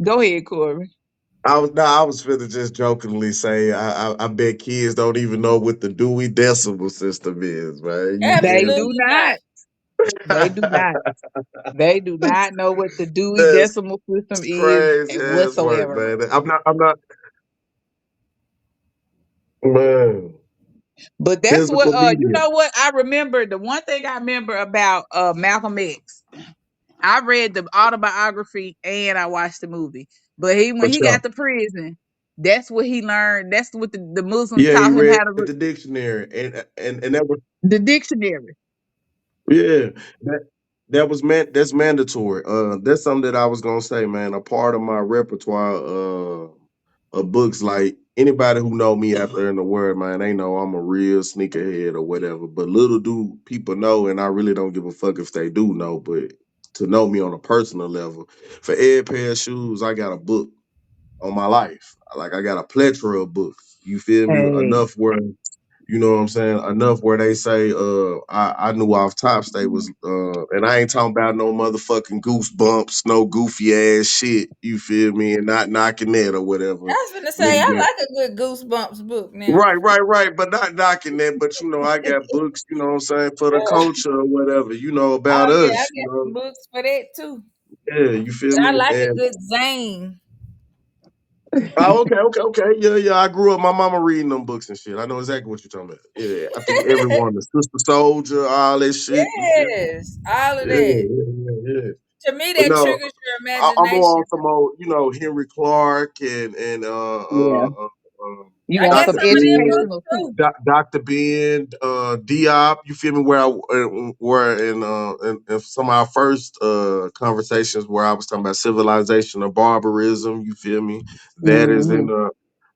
Go ahead, Corey.
I was finna just jokingly say I bet kids don't even know what the Dewey Decimal System is, man. You
They
feel
do
Absolutely not.
not. They do not. They do not know what the Dewey
That's
Decimal System is
crazy ass work,
whatsoever.
man. I'm not, man.
But that's what
Physical
you
media
know what I remember. The one thing I remember about Malcolm X, I read the autobiography and I watched the movie. But he
for
when he
sure.
got to prison, that's what he learned. That's what the Muslims
Yeah, he
taught him
read
how to
the dictionary, and that was
the dictionary.
yeah that that was that's mandatory. That's something that I was gonna say, man. A part of my repertoire of books, like anybody who know me out there in the world, man, they know I'm a real sneakerhead or whatever. But little do people know, and I really don't give a fuck if they do know. But to know me on a personal level, for every pair of shoes, I got a book on my life. Like I got a plethora of books. You feel me?
Hey.
Enough where you know what I'm saying? Enough where they say I knew off tops they was and I ain't talking about no motherfucking goosebumps, no goofy ass shit, you feel me? And not knocking that or whatever.
I was gonna say
Nigga
I
get
like a good Goosebumps book now.
right, but not knocking that, but you know, I got books, you know what I'm saying, for the culture or whatever, you know,
Oh
about
yeah, I
us, you
got some
know.
books for that too.
Yeah, you feel
I
me?
like a
And
good zane.
oh, okay. Yeah. I grew up. My mama reading them books and shit. I know exactly what you're talking about. Yeah, I think everyone, the Sister Soldier, all that shit. You feel me?
Yes, all of that.
Yeah.
To me,
But
that
no,
triggers your
I'm more
imagination.
on some old, you know, Henry Clark and
Yeah. You
I
want
got
some
Dr.
some of them
Ben,
books
educational too.
too.
Dr. Ben, Diop. You feel me? Where in some of our first conversations where I was talking about civilization or barbarism. You feel me? That is
Hmm.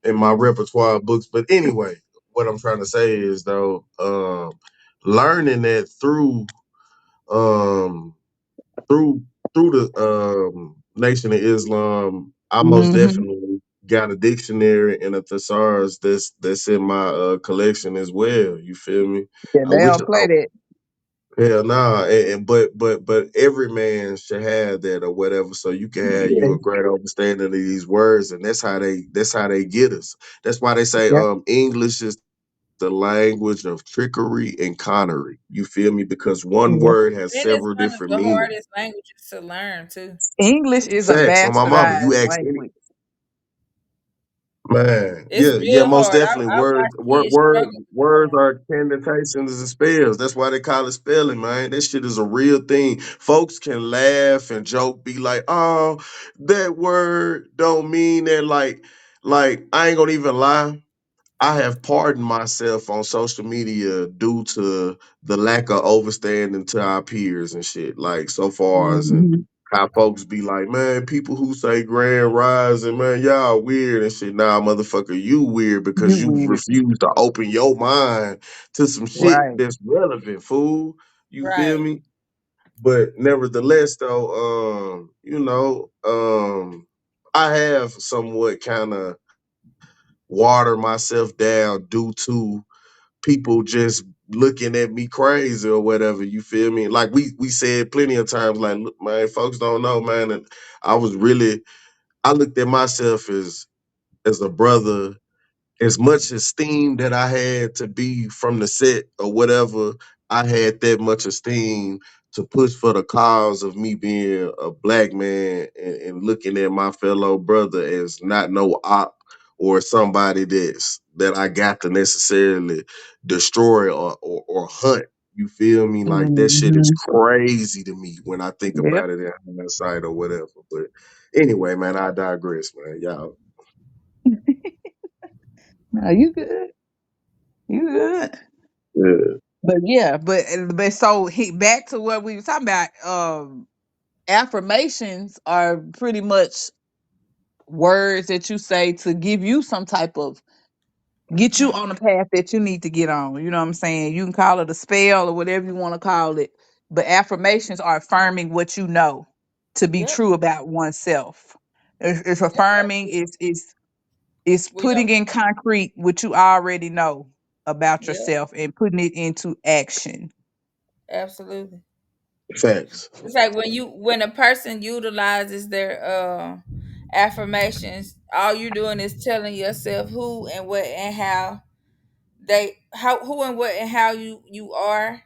in my repertoire of books. But anyway, what I'm trying to say is though, learning that um through through the Nation of Islam, I most
Hmm.
definitely got a dictionary and a thesaurus that's in my collection as well. You feel me?
Yeah,
I
they
wish
don't play that.
hell nah, but every man should have that or whatever, so you can have
Yeah.
you a great understanding of these words, and that's how they get us. That's why they say
Yep.
English is the language of trickery and connery. You feel me? Because one
Yep.
word has
And it's
several
one of
different
the
meanings.
hardest languages to learn too.
English is a
Facts on my mama. You
bastardized
ask any
language.
man,
It's
yeah,
real
most
hard.
definitely.
I watch kids struggle with
Words
that.
are connotations and spells. That's why they call it spelling, man. That shit is a real thing. Folks can laugh and joke, be like, "Oh, that word don't mean that." Like I ain't gonna even lie. I have pardoned myself on social media due to the lack of overstanding to our peers and shit. Like so far as and
Hmm.
how folks be like, man, people who say grand rising, man, y'all weird and shit. Nah, motherfucker, you weird
You
because you
weird.
refuse to open your mind to some shit
Right.
that's relevant, fool. You feel
Right.
me? But nevertheless, though, I have somewhat kind of water myself down due to people just looking at me crazy or whatever. You feel me? Like we said plenty of times, like, look, man, folks don't know, man. And I was really I looked at myself as a brother, as much esteem that I had to be from the set or whatever. I had that much esteem to push for the cause of me being a black man and looking at my fellow brother as not no op or somebody that I got to necessarily destroy or hunt. You feel me? Like that shit is
Hmm.
crazy to me when I think
Yep.
about it in that site or whatever. But anyway, man, I digress, man. Y'all.
No, you good. You good.
Yeah.
But yeah, but so back to what we were talking about. Affirmations are pretty much words that you say to give you some type of get you on the path that you need to get on. You know what I'm saying? You can call it a spell or whatever you want to call it. But affirmations are affirming what you know to be
Yep.
true about oneself. It's
Yep.
affirming, it's
We don't.
putting in concrete what you already know about
Yep.
yourself and putting it into action.
Absolutely.
Facts.
It's like when a person utilizes their affirmations, all you're doing is telling yourself who and what and how who and what and how you are,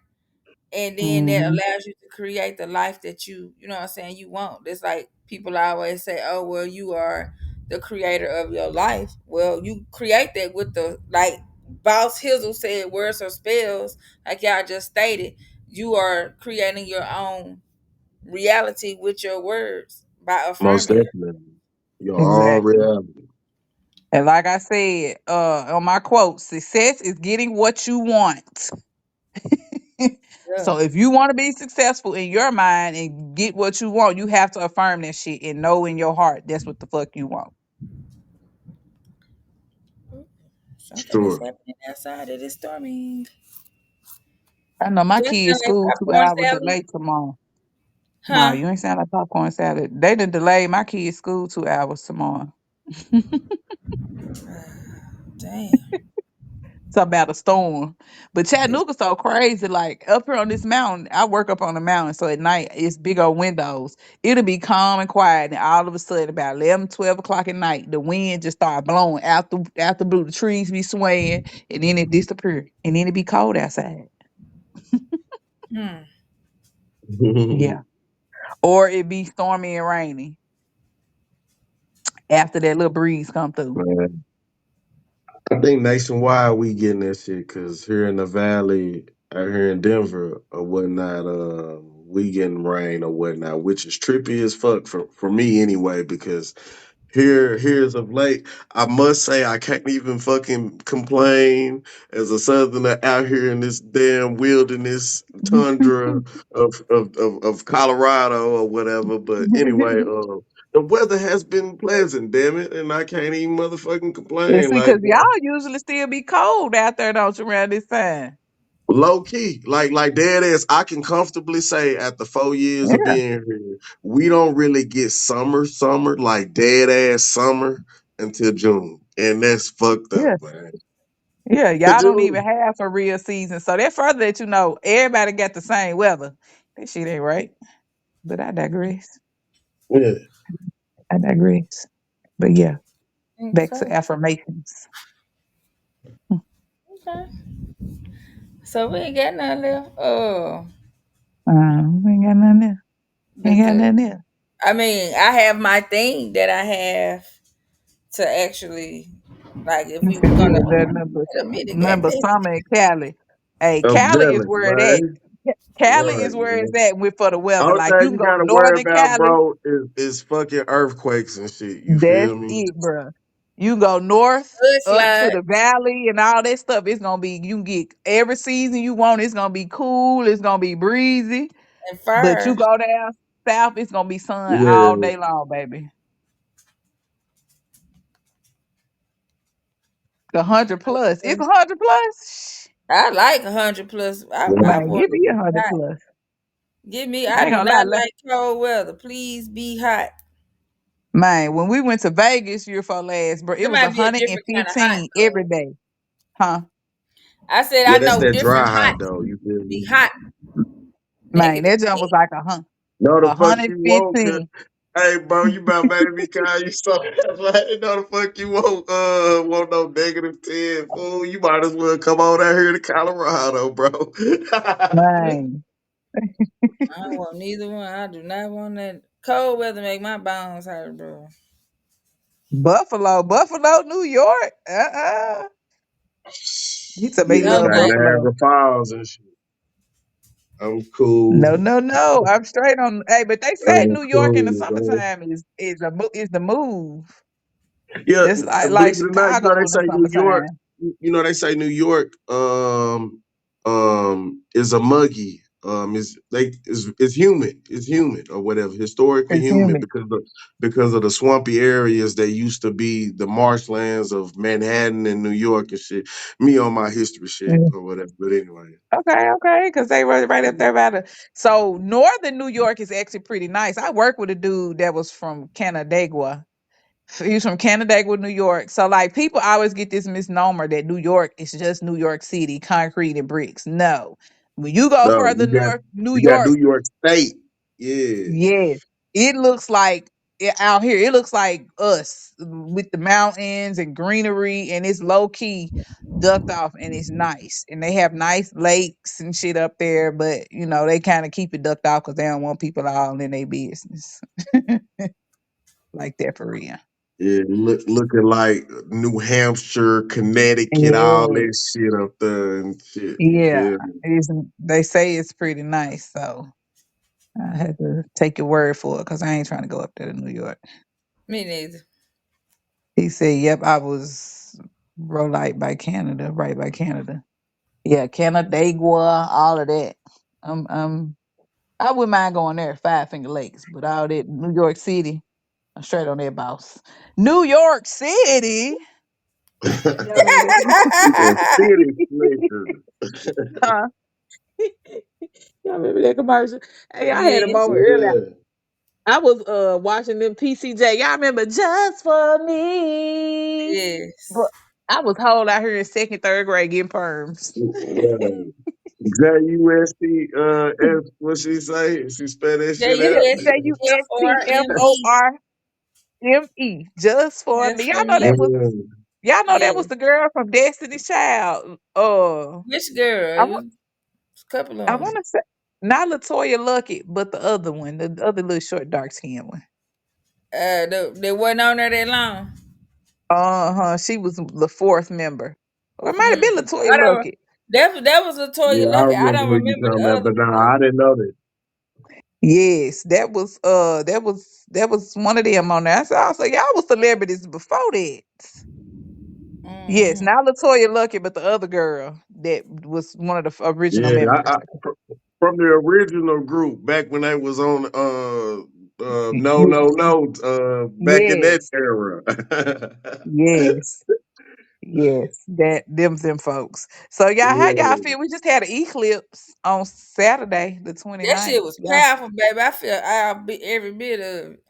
and then that
Hmm.
allows you to create the life that you know what I'm saying you want. It's like people always say, "Oh, well, you are the creator of your life." Well, you create that with the like Boss Hizzle said, words or spells, like y'all just stated. You are creating your own reality with your words by
Most
affirming.
definitely. Your own
Exactly.
reality.
And like I said, on my quote, success is getting what you want.
Yeah.
So if you want to be successful in your mind and get what you want, you have to affirm that shit and know in your heart that's what the fuck you want.
Something is
Sure.
happening outside. It is storming.
I know my
Just
kids'
sound like
school two
popcorn
hours
salad.
delayed tomorrow. No,
Huh?
you ain't sound like popcorn salad. They done delayed my kids' school 2 hours tomorrow.
Damn.
Talk about a storm. But Chattanooga's so crazy. Like up here on this mountain, I work up on the mountain. So at night, it's big old windows. It'll be calm and quiet. And all of a sudden, about 11, 12 o'clock at night, the wind just start blowing out the blue. The trees be swaying and then it disappear. And then it be cold outside.
Hmm.
Yeah. Or it be stormy and rainy after that little breeze come through.
Man, I think nationwide we getting that shit because here in the valley, out here in Denver or whatnot, we getting rain or whatnot, which is trippy as fuck for me anyway. Because here's of late, I must say I can't even fucking complain as a southerner out here in this damn wilderness tundra of Colorado or whatever. But anyway, the weather has been pleasant, damn it, and I can't even motherfucking
Yeah,
complain.
see,
Like
because y'all usually still be cold out there, don't you, around this time?
low key, like dead ass. I can comfortably say after 4 years of
Yeah,
being here, we don't really get summer like dead ass summer until June, and that's fucked up,
yeah.
man.
Yeah, y'all don't even
June,
have a real season. So that further that you know, everybody got the same weather. That shit ain't right. But I digress.
yeah.
I digress. But yeah, back to
Okay.
affirmations.
Okay. So we ain't got nothing left. Oh,
We ain't got nothing there. Ain't got
because
nothing there.
I mean, I have my thing that I have to actually like. If
You
we
said
were
you
gonna
had done number
wait a minute,
number
goddamn.
summer in Cali. Hey,
I'm
Cali is
jealous,
where it at.
man.
Cali
Right,
is where it's
man.
at with for the weather.
All
Like you
thing
can
you
go
gotta worry
northern
about,
Cali.
bro, is fucking earthquakes and shit. You
That's
feel me?
it, bruh. You go north
Good
up to
slide
the valley and all that stuff. It's gonna be you can get every season you want. It's gonna be cool. It's gonna be breezy.
and
But you
fire
go down south, it's gonna be sun all
Yeah.
day long, baby. 100 plus. It's 100 plus.
I like 100 plus. I
Man,
want
give
it
me
to
a
be
hundred
hot.
plus.
Give me.
I
I
ain't
do
gonna lie.
not like cold weather. Please be hot.
Man, when we went to Vegas year for last, bro, it
It
was
might be a different kind of hot
115 every
though.
day. Huh?
I said I
Yeah, that's
know
that
different
dry hot
hot
though. You feel
be
me?
hot.
Man,
Negative
that jump was
8.
like
No, the
a
fuck
hundred
you won't.
fifteen.
Hey, bro, you about made me call you so like, no, the fuck you won't. Want no -10, fool. You might as well come on out here to Colorado, bro.
Man.
I don't want neither one. I do not want that cold weather make my bones hurt, bro.
Buffalo, New York. He told me he
Yeah,
No,
love
by
but
Buffalo.
Niagara Falls and shit. I'm cool.
No, no, no. I'm straight on. Hey, but they say
I'm
New York in the
cool, bro.
summertime is the move.
Yeah,
Just like
believe it or not,
Chicago
they
in the
say New York.
summertime.
They say New York is a muggy. Is humid. It's humid or whatever. Historically
It's
humid
humid.
because of the swampy areas that used to be the marshlands of Manhattan and New York and shit. Me on my history shit
Mm.
or whatever. But anyway.
Okay, okay, because they were right up there by the. So northern New York is actually pretty nice. I worked with a dude that was from Canandaigua. He's from Canandaigua, New York. So like people always get this misnomer that New York is just New York City, concrete and bricks. No. When you go
No,
further north, New
you got
York,
New York State. Yeah.
yeah, it looks like out here. It looks like us with the mountains and greenery, and it's low key ducked off, and it's nice. And they have nice lakes and shit up there, but they kind of keep it ducked off because they don't want people all in their business like that for real.
Yeah, looking like New Hampshire, Connecticut, all
Yeah,
that shit up there and shit. You
yeah.
feel me?
They say it's pretty nice, so I had to take your word for it because I ain't trying to go up there to New York.
me neither.
He said, "Yep, I was right by Canada, right by Canada. Yeah, Canandaigua, all of that. Um, I wouldn't mind going there, Five Finger Lakes, but all that New York City, I'm straight on that boss. New York City, y'all remember
Yeah,
that?
city slickers.
Huh? Y'all remember that commercial? Hey, I had a
Yes,
moment earlier.
Yeah.
I was watching them PCJ. Y'all remember Just for Me? But
yes,
I was whole out here in second, third grade getting perms.
Yeah. JUST, what she say? She spell that
J
shit
U
out.
S F R M E.
JUSTFORME. Just for
Just
me.
for me.
Y'all know that was
Yes.
the girl from Destiny's Child.
Which girl?
I
It
want
was a couple
I
of them.
want to say not Latoya Luckett, but the other one, the other little short dark skinned one.
They wasn't on there that long.
Uh-huh. She was the fourth member. Or it might have
Mm.
been Latoya
I don't.
Luckett.
That was
Yeah,
Latoya
I
Lucky. I
remember
don't
who you
remember
talking
the
about,
other
but
one
nah,
though.
I didn't know that.
Yes, that was one of them on there. I was like, y'all was celebrities before that. Yes,
Hmm.
not Latoya Luckett, but the other girl that was one of the original
Yeah,
members.
from the original group back when they was on no
Yes,
no no back in that
yes,
era.
yes, yes. That them folks. So y'all, how y'all
Yeah.
feel? We just had an eclipse on Saturday, the
That
29th.
shit was
Yeah.
powerful, baby. I feel I'll be every bit of it.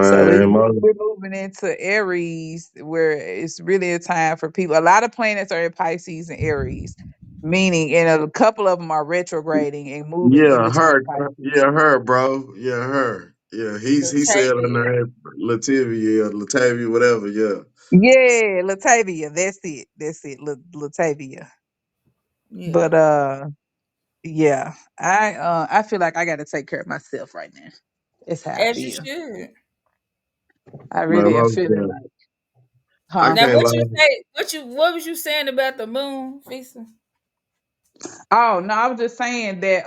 So
Man,
we're moving into Aries, where it's really a time for people. A lot of planets are in Pisces and Aries, meaning, and a couple of them are retrograding and moving in
yeah,
between
her,
Pisces.
yeah, her, bro, yeah, her, yeah. He said on
Latavia.
there, Latavia, whatever, yeah.
Yeah, Latavia. That's it. That's it. Latavia.
Yeah.
But yeah, I feel like I got to take care of myself right now. That's how I
As you
feel.
should.
I
Man,
really am
most
feeling
definitely.
like,
I
huh?
Now
can't
what you
lie.
say what was you saying about the moon, Fisa?
Oh no, I was just saying that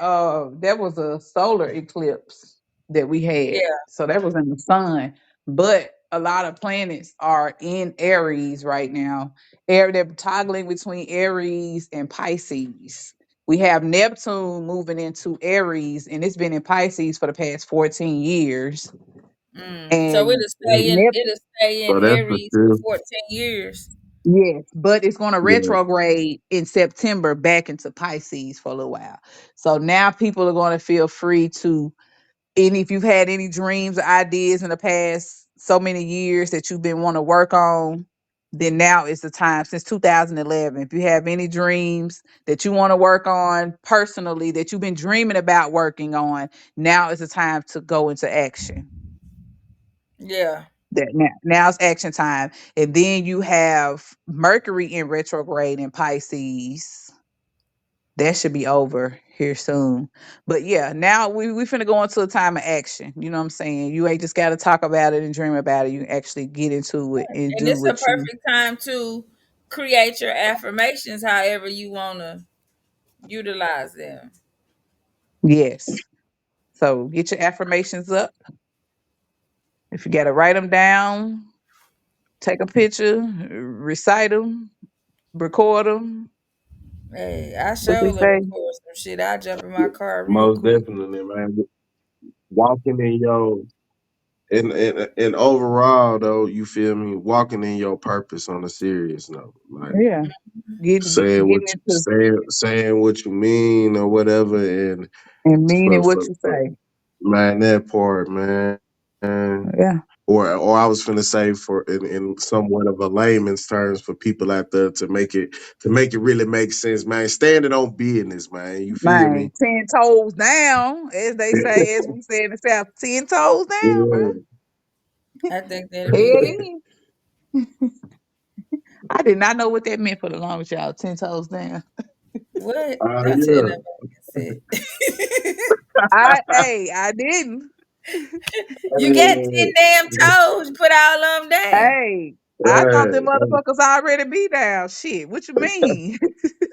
there was a solar eclipse that we had.
Yeah.
So that was in the sun. But a lot of planets are in Aries right now. They're toggling between Aries and Pisces. We have Neptune moving into Aries, and it's been in Pisces for the past 14 years.
So
And
it'll stay in
So that's for
Aries for
sure.
14 years.
yes, but it's going to
Yeah,
retrograde in September back into Pisces for a little while. So now people are going to feel free to, and if you've had any dreams or ideas in the past so many years that you've been want to work on, then now is the time since 2011. If you have any dreams that you want to work on personally that you've been dreaming about working on, now is the time to go into action.
Yeah.
That now's action time. And then you have Mercury in retrograde in Pisces. That should be over here soon. But yeah, now we finna go into a time of action. You know what I'm saying? You ain't just gotta talk about it and dream about it. You actually get into it and
And
do
it's a
what you
perfect time to create your affirmations however you want to utilize them.
yes. So get your affirmations up. If you gotta write them down, take a picture, recite them, record them.
Hey, I
What they
surely
say?
record some shit. I jump in my
Yeah,
car real
most
quick.
definitely, man. Walking in your and overall though, you feel me? Walking in your purpose on a serious note, like
Yeah. Getting into
saying what you mean or whatever, and
and meaning what you
for
say.
man that part, man.
Yeah.
Or I was finna say for in somewhat of a layman's terms for people out there to make it really make sense, man. Standing on business, man. You feel
Man,
me?
10 toes down, as they say, as we say in the South, 10 toes down, bro.
Yeah.
I think that'll be
Head
it.
in. I did not know what that meant for the longest, y'all. 10 toes down.
What? Don't tell
Yeah.
nobody I said.
I didn't.
You got 10 damn toes. Put all of them down.
Hey, I thought them
Yeah.
motherfuckers already be down. Shit, what you mean?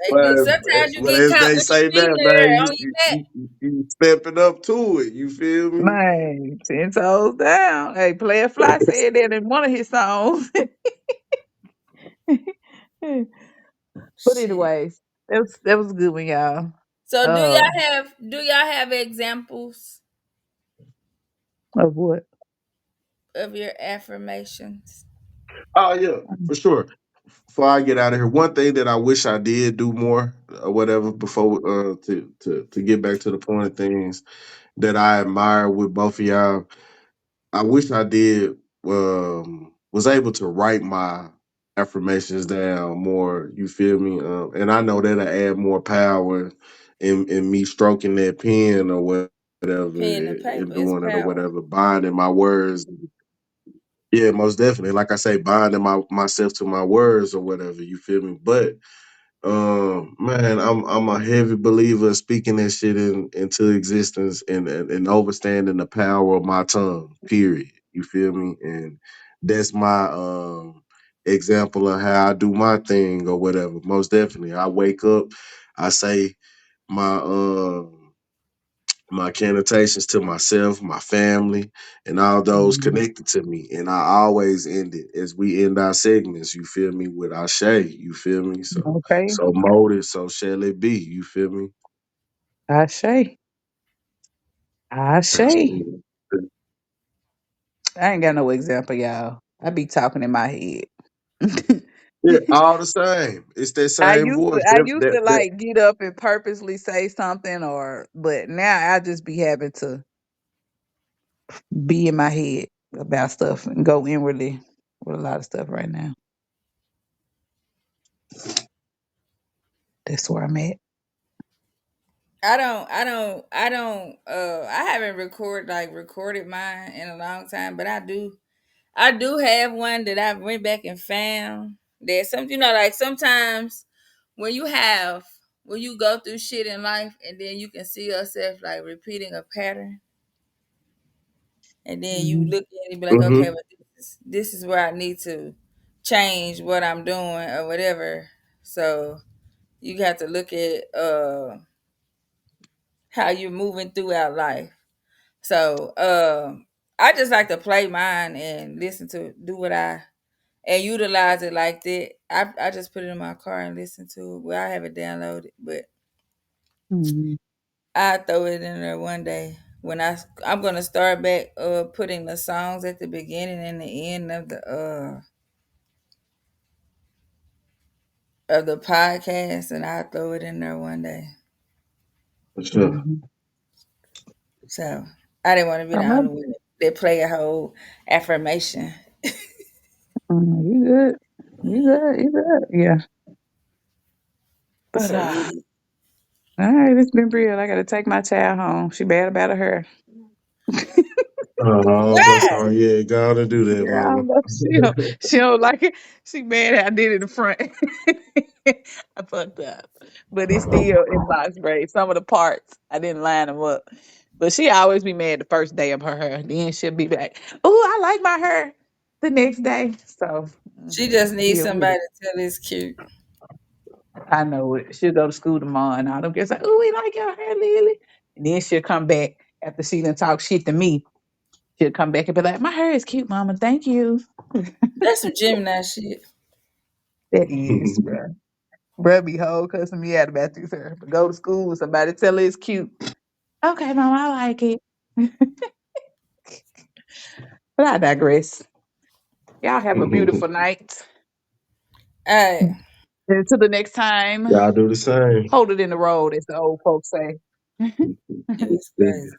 Baby, sometimes you
But
get
as
caught
they
with your
say
feet
that, man,
on your back.
you stepping up to it. You feel me?
Man, 10 toes down. Hey, Player Fly said that in one of his songs. But
Shit.
anyways, that was a good one, y'all.
So
Uh,
do y'all have examples
of what?
of your affirmations?
Oh yeah, for sure. Before I get out of here, one thing that I wish I did do more or whatever before to get back to the point of things that I admire with both of y'all. I wish I did was able to write my affirmations down more. You feel me? And I know that'll add more power in me stroking that pen or whatever
Pen and
and
paper is
doing it or
power.
whatever, binding my words. Yeah, most definitely. Like I say, binding myself to my words or whatever. You feel me? But man, I'm a heavy believer of speaking that shit into existence and understanding the power of my tongue. Period. You feel me? And that's my example of how I do my thing or whatever. Most definitely, I wake up, I say my my cantations to myself, my family, and all those
Mhm.
connected to me. And I always end it as we end our segments, you feel me, with Ashe, you feel me?
Okay,
So molded, so shall it be, you feel me?
I say, I
That's
say.
it.
I ain't got no example, y'all. I be talking in my head.
Yeah, all the same. It's that
I
same
used to
voice.
I used to like get up and purposely say something but now I just be having to be in my head about stuff and go inwardly with a lot of stuff right now. That's where I'm at.
I haven't recorded mine in a long time, but I do have one that I went back and found. There's something, like sometimes when you have when you go through shit in life and then you can see yourself like repeating a pattern, and then you
Mhm.
look at it and be like, okay,
Mm-hmm.
well, this is where I need to change what I'm doing or whatever. So you have to look at how you're moving throughout life. So I just like to play mine and listen to do what I and utilize it like that. I just put it in my car and listen to it. Well, I have it downloaded, but
Mhm.
I throw it in there one day when I'm gonna start back putting the songs at the beginning and the end of the podcast, and I throw it in there one day.
For sure.
Mhm.
So I didn't want to be
I
the
love
only one that play a whole affirmation.
you good. You good. You good. Yeah. But
So yeah.
all right, it's been real. I gotta take my child home. She bad about her hair.
Oh, I'm
Why?
sorry. Yeah, gotta do that,
Yeah, I
mama.
don't know. She don't like it. She mad I did it in the front. I fucked up. But it's still in box braids. Some of the parts I didn't line them up. But she always be mad the first day of her hair. Then she'll be like, "Oh, I like my hair." The next day, so
She just needs
deal with
somebody
it.
to tell it's cute.
I know it. She'll go to school tomorrow, and all them girls like, "Oh, we like your hair, Lily." And then she'll come back after she done talk shit to me. She'll come back and be like, "My hair is cute, Mama. Thank you."
That's some Gemini shit.
That is, bruh. Bruh be whole cussing me out about this hair. But go to school with somebody tell her it's cute. Okay, Mom, I like it. But I digress. Y'all have a beautiful night.
Hey,
Until the next time,
Y'all do the same.
hold it in the road, as the old folks say.
it's crazy.